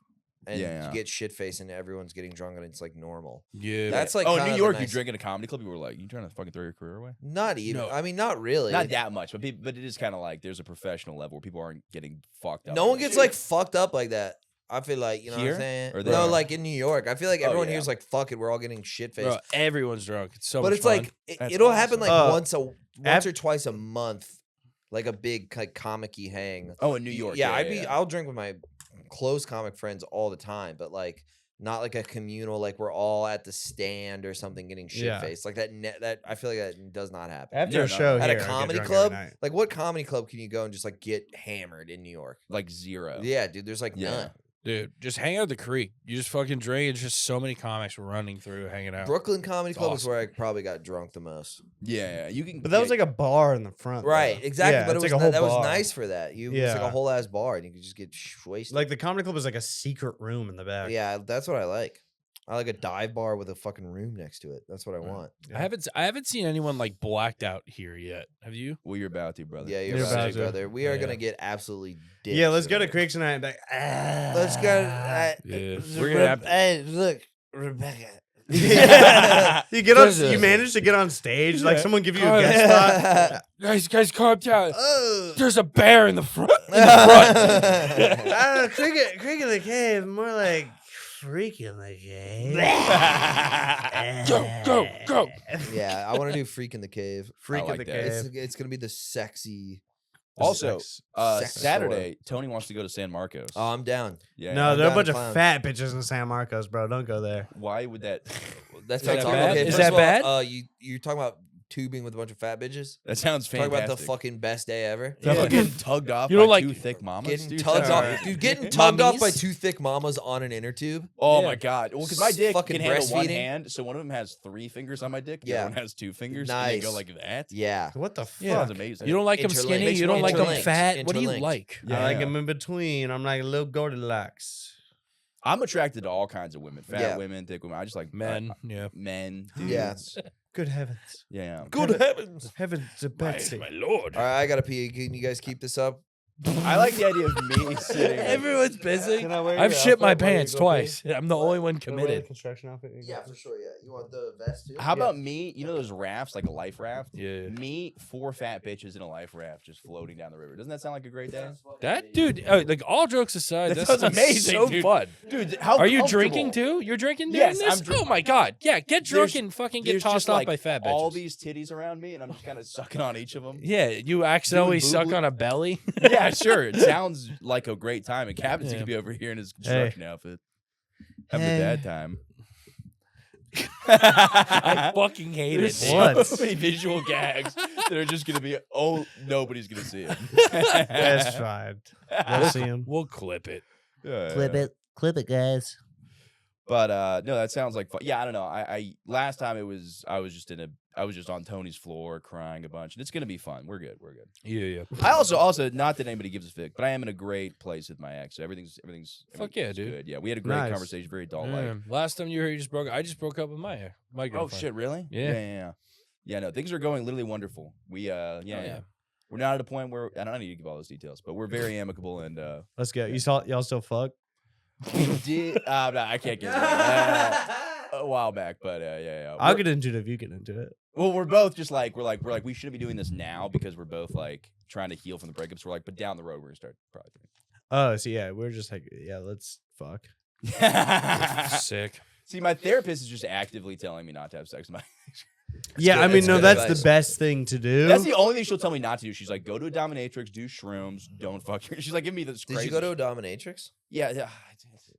and Yeah. you get shit faced, and everyone's getting drunk, and it's like normal. Yeah. That's like oh, kind New of York, the you nice- drink in a comedy club. People were like, "You trying to fucking throw your career away?" Not even. No. I mean, not really. Not that much, but it is kind of like there's a professional level where people aren't getting fucked up. No one gets like fucked up like that. I feel like you know Here? what I'm saying. Or No, there? like in New York, I feel like Oh, everyone yeah. here's like, "Fuck it, we're all getting shit faced." Bro, everyone's drunk. It's so But much it's fun. like That's it'll happen like awesome. once or twice a month, like a big like comic-y hang. Oh, in New York. Yeah, I'll drink with my close comic friends all the time, but like not like a communal, like we're all at the stand or something getting shit Yeah. faced. Like that I feel like that does not happen. After Yeah, a no. show At here, a I get comedy drunk club, every night. like what comedy club can you go and just like get hammered in New York? like zero. Yeah, dude, there's like Yeah. none. Dude, just hang out at the creek. You just fucking drink. It's just so many comics running through, hanging out. Brooklyn Comedy It's Club is awesome. where I probably got drunk the most. Yeah, you can. But that was like a bar in the front. Right, though. exactly. Yeah, but it it's was like a whole that was bar. nice for that. It's like Yeah. a whole ass bar, and you could just get wasted. Like the comedy club is like a secret room in the back. yeah, that's what I like. I like a dive bar with a fucking room next to it. That's what I Yeah. want. I haven't seen anyone like blacked out here yet. Have you? well, you're about to, brother. Yeah, you're You're about about to, to. brother. We are Yeah. gonna get absolutely dick. Yeah, let's go to Creeks tonight and be like, Let's go. Yeah. We're gonna have Hey, look, Rebecca. you get on. Just- You manage to get on stage. Like someone give you a Oh, guest spot. guys, calm down. Oh. There's a bear in the front. I don't know, creek in the cave, more like freak in the cave. Go. Yeah, I want to do Freak in the Cave. Freak I in like the that. cave. It's gonna be the sexy. Also, Sex Saturday, Tony wants to go to San Marcos. Oh, I'm down. yeah. No, I'm there are a down bunch to of clown. fat bitches in San Marcos, bro. Don't go there. Why would that? That's Is that not bad? okay. Is First that of all, bad? You're talking about tubing with a bunch of fat bitches. That sounds Talk fantastic. about the fucking best day ever. Fucking getting tugged off You don't by like- two thick mamas. Getting dude. tugged That's off, alright. dude. Getting tugged off by Mummies? two thick mamas on an inner tube. Oh Yeah. my god! Well, because my dick Fucking can handle one breastfeeding. hand, so one of them has 3 fingers on my dick. The Yeah. other one has 2 fingers. And they go Nice. like that. Yeah. What the fuck? Sounds amazing. You don't like them Interlinked. skinny. Makes You me don't like them interlinked. fat. What do you Interlinked. like? I like Yeah. them in between. I'm like a little Goldilocks. I'm attracted to all kinds of women, fat Yeah. women, thick women. I just like Men. Yeah. men, dudes. Yeah. Good heavens. Yeah. Good heavens. Heavens to Betsy. My lord. All right, I gotta pee. Can you guys keep this up? I like the idea of me sitting. Everyone's busy. I've shit my pants twice. I'm the only one committed. Construction outfit. for sure. Yeah, you want the vest too? How about me? You know those rafts, like a life raft? Yeah. Me, 4 fat bitches in a life raft just floating down the river. Doesn't that sound like a great day? That dude, like all jokes aside, That that sounds amazing, So dude. fun. Dude, how Are you comfortable. drinking too? You're drinking during Yes, this? I'm drinking. Oh my god! Yeah, get drunk There's- and fucking get There's tossed just off like by fat bitches. all these titties around me, and I'm just kind of sucking on each of them. Yeah, you accidentally Doing suck boob- on a belly. Yeah, sure. It sounds like a great time. And Captain's Yeah. gonna be over here in his construction outfit, having Hey. a bad time. I fucking hate There's it. so What? many visual gags that are just gonna be. Oh, nobody's gonna see it. That's fine. We'll see him. We'll clip it. Clip it, guys. But no, that sounds like fun. Yeah, I don't know. I last time I was just on Tony's floor crying a bunch, and it's gonna be fun. We're good. Yeah. I also not that anybody gives a fuck, but I am in a great place with my ex. So everything's Fuck yeah, dude. good. Yeah, we had a great Nice. conversation, very dull Yeah. like. Last time you were here, I just broke up with my Oh girlfriend. shit, really? Yeah. Yeah, no, things are going literally wonderful. We yeah. We're not at a point where I don't need to give all those details, but we're very amicable and Let's go. Y'all still fuck? we did no, I can't get into that. A while back, but yeah. I'll We're- get into it if you get into it. Well, we're both just like we're like we shouldn't be doing this now because we're both like trying to heal from the breakups. We're like, but down the road we're gonna start probably. Oh, so yeah, we're just like, yeah, let's fuck. Sick. See, my therapist is just actively telling me not to have sex with my. Yeah, good- I mean, it's no, good that's advice. the best thing to do. That's the only thing she'll tell me not to do. She's like, go to a dominatrix, do shrooms, don't fuck her. She's like, give me this. Did crazy you go to a shit. dominatrix? Yeah, yeah.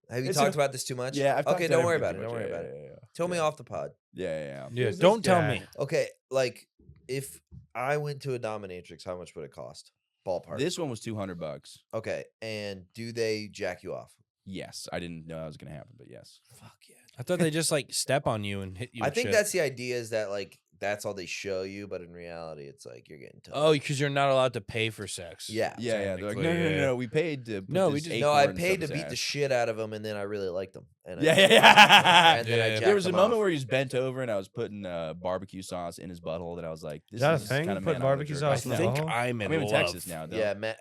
Have you It's talked a- about this too much? Yeah. I've talked Okay, about don't worry everything about it. too Don't much. worry about it. Yeah. Tell me off the pod. Yeah. Yeah, Who's don't this tell guy? me. Okay, like if I went to a dominatrix, how much would it cost? Ballpark. This one was $200. Okay, and do they jack you off? Yes, I didn't know that was gonna happen, but yes. Fuck yeah. I thought they just like step on you and hit you. I with think shit. that's the idea is that like that's all they show you, but in reality, it's like you're getting tough. Oh, because you're not allowed to pay for sex. Yeah. Yeah. They're like, no, technically, yeah. we paid to. Put No, we this just- No, I acorn paid up to his beat the ass." shit out of him, and then I really liked him. And Yeah. and then I Yeah. jacked There was a him moment off. where he was bent over and I was putting barbecue sauce in his butthole that I was like, "This Is that a is thing? kind of Put man barbecue I wanna sauce jerk in off the now." I think I'm in I'm in love. Texas now. Though. Yeah, Matt.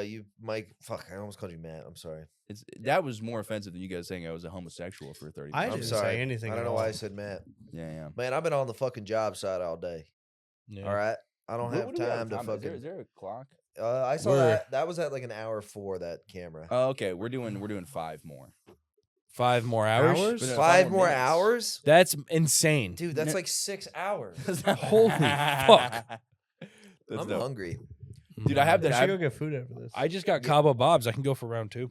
You, Mike. Fuck, I almost called you Matt. I'm sorry. That was more offensive than you guys saying I was a homosexual for 30 I I'm didn't sorry. say anything. I don't at know all. why I said Matt. Yeah. Man, I've been on the fucking job site all day. Yeah. All right, I don't What have do we got time to time? fucking. Is there a clock? I saw We're- that. That was at like an hour 4. That camera. Oh, okay. We're doing 5 more. 5 more hours? Hours? But no, 5 more minutes. hours, That's insane. dude. That's like 6 hours. Holy fuck. That's I'm dope. hungry. Dude, I have We that. should go get food after this. I just got Cabo Bob's. I can go for round 2.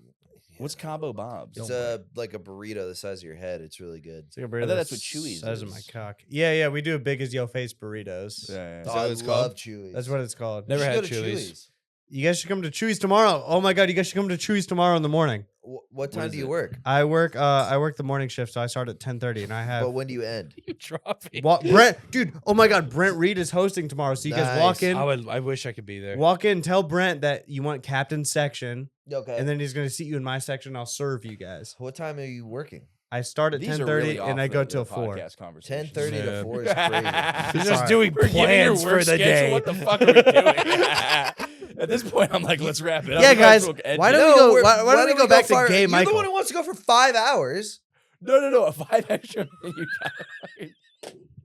What's Cabo Bob's? It's like a burrito the size of your head. It's really good. It's like a I burrito thought that's the what Chewy's size of my is. cock. Yeah, we do big as yo face burritos. Yeah. Oh, So I it's love called. Chewy's. That's what it's called. You Never should had go to Chewy's. You guys should come to Chewy's tomorrow. Oh my god, you guys should come to Chewy's tomorrow in the morning. What time is do you it? work? I work the morning shift, so I start at 10:30, and I have But when do you end? You dropping? Brent, dude. Oh my god, Brent Reed is hosting tomorrow, so you guys walk Nice. in, I wish I could be there. walk in, tell Brent that you want captain's section, Okay. and then he's gonna seat you in my section. I'll serve you guys. What time are you working? I start at These are 10:30 really and I off go the till 4. podcast conversations. 10:30 Yeah. to 4 is crazy. He's Sorry. just doing We're getting your plans work for the schedule. day. What the fuck are we doing? At this point, I'm like, let's wrap it up. Yeah, We might guys, as well end why it. don't we go- we're- why don't we go back to far- gay You're the Michael? one who wants to go for 5 hours. No. A 5 extra minute.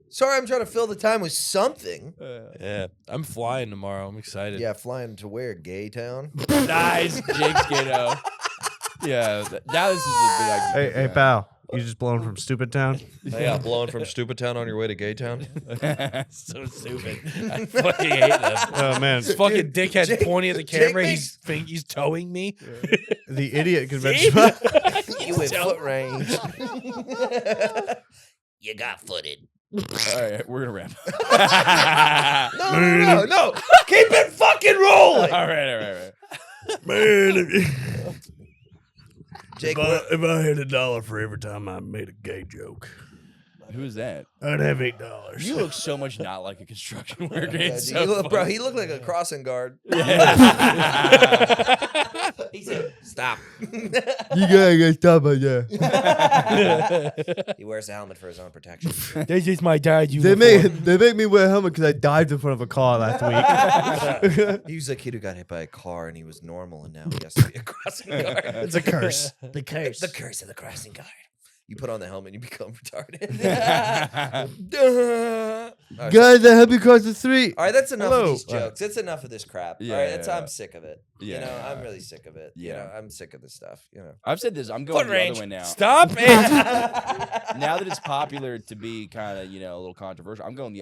Sorry, I'm trying to fill the time with something. Yeah, I'm flying tomorrow. I'm excited. Yeah, flying to where? Gay town? Nice, Jake's Gato. Yeah, now this is a big idea. Hey, pal, you just blown from Stupid Town? Yeah, blowing from Stupid Town on your way to Gay Town. So stupid. I fucking hate them. Oh man, This fucking dickhead's Jake- pointing at the Jake camera. makes- He's towing me. the idiot convention. You in foot range. You got footed. All right, we're gonna wrap. No. Keep it fucking rolling. All right. Man, Jake, if I had $1 for every time I made a gay joke, Who's that? I'd have $8. You look so much not like a construction worker. yeah, It's dude, so bro, funny. he looked like a crossing guard. He said, "Stop." You gotta stop right there. He wears a helmet for his own protection. This is my dad. They make me wear a helmet because I dived in front of a car last week. He was a kid who got hit by a car and he was normal, and now he has to be a crossing guard. It's a curse. The curse. The curse of the crossing guard. You put on the helmet, and you become retarded. All right, Guys, I help you cross the street. all right, that's enough Hello. of these jokes. It's enough of this crap. Yeah, all right, yeah. I'm sick of it. You know, I'm really sick of it. You Yeah. know, I'm sick of this stuff. You know. I've said this. I'm going Foot the range. other way now. Stop it. Now that it's popular to be kind of, a little controversial, I'm going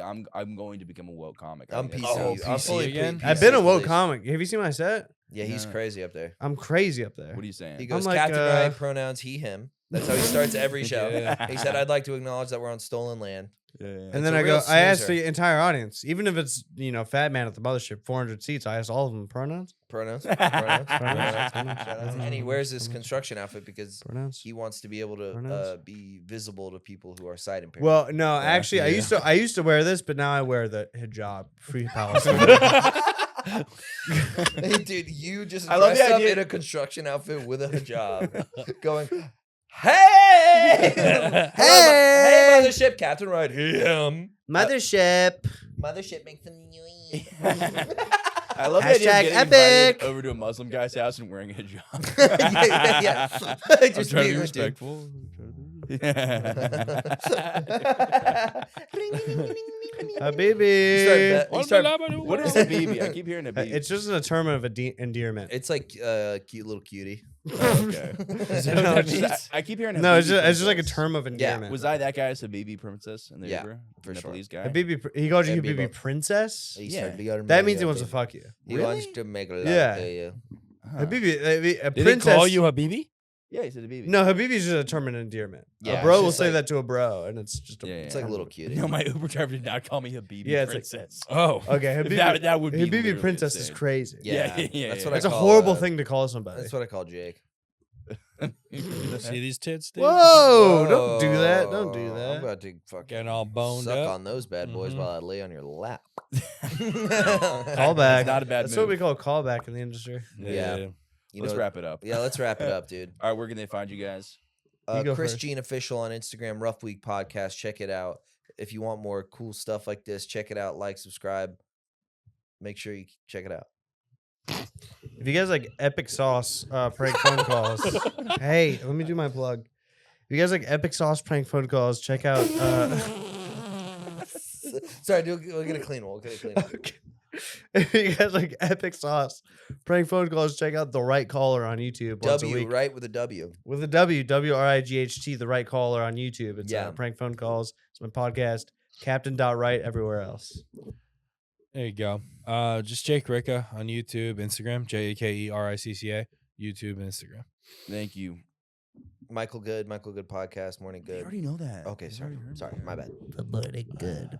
to become a woke comic. I I'm think PC. that's- I'm PC fully again? PC, I've been a woke please. comic. Have you seen my set? Yeah, he's No. crazy up there. I'm crazy up there. What are you saying? He goes like, Captain uh, Wright, pronouns he, him. That's how he starts every show. Yeah. He said, "I'd like to acknowledge that we're on stolen land." And It's then a I real go, I asked snoozer. the entire audience, even if it's, Fat Man at the mothership, 400 seats, I asked all of them pronouns. Pronouns. Pronouns. Pronouns. Pronouns. And he wears this construction outfit because Pronouns. he wants to be able to Pronouns. be visible to people who are sight impaired. Well, no, actually, I used to wear this, but now I wear the hijab. Free Palestine. Hey, dude, you just I love the dressed up idea- in a construction outfit with a hijab, going, "Hey, hey, mothership, Captain Wright, him, Mothership. mothership, make some noise." I love the idea of Hashtag getting invited epic. over to a Muslim guy's house and wearing a hijab. yeah. I'm Just trying to being be a dude. respectful. Habibi. What is Habibi? I keep hearing Habibi. It's just a term of endearment. It's like cute little cutie. Okay. No, I keep hearing Habibi. No, it's just like a princess. term of endearment. Was I that guy's Habibi princess in the Yeah, Uber? for sure. Nepalese guy? Habibi, he called you Habibi. Habibi princess? He Yeah. said, "You gotta That make means he love wants to to fuck you. He wants to make love Yeah. to you. Huh. Habibi, a Did princess. they call you Habibi? Yeah, he said Habibi. No, Habibi is just a term of endearment. Yeah, A bro it's will just say like- that to a bro, and it's just a. Yeah, It's like a little cutie. No, my Uber driver did not call me Habibi Yeah, it's like- princess. Oh. Okay, Habibi. That would be Habibi literally princess is insane. crazy. Yeah, Yeah, that's yeah. what That's I a call, horrible thing to call somebody. That's what I call Jake. See these tits, dude? Whoa! Don't do that. Don't do I'm that. about to fucking Getting all boned suck up. on those bad boys Mhm. while I lay on your lap. Callback. It's not a bad That's move. what we call a callback in the industry. Yeah. You Let's know- wrap it up. Yeah, let's wrap it up, dude. All right, where can they find you guys? You go Chris first. Jean Official on Instagram, Rough Week Podcast. Check it out. If you want more cool stuff like this, check it out. Like, subscribe. Make sure you check it out. If you guys like epic sauce prank phone calls, hey, let me do my plug. If you guys like epic sauce prank phone calls, check out. Sorry, we'll get a clean one. We'll get a clean one. Okay. If you guys like epic sauce prank phone calls, check out the Right Caller on YouTube once a W, week. right? With a W. With a W, WRIGHT, the Right Caller on YouTube. It's Yeah. prank phone calls. It's my podcast. Captain.Right everywhere else. There you go. Just Jake Ricca on YouTube, Instagram, JakeRicca, YouTube, and Instagram. Thank you. Michael Good Podcast, Morning You Good. already know that. Okay, You sorry. already heard Sorry, that. my bad. The morning good.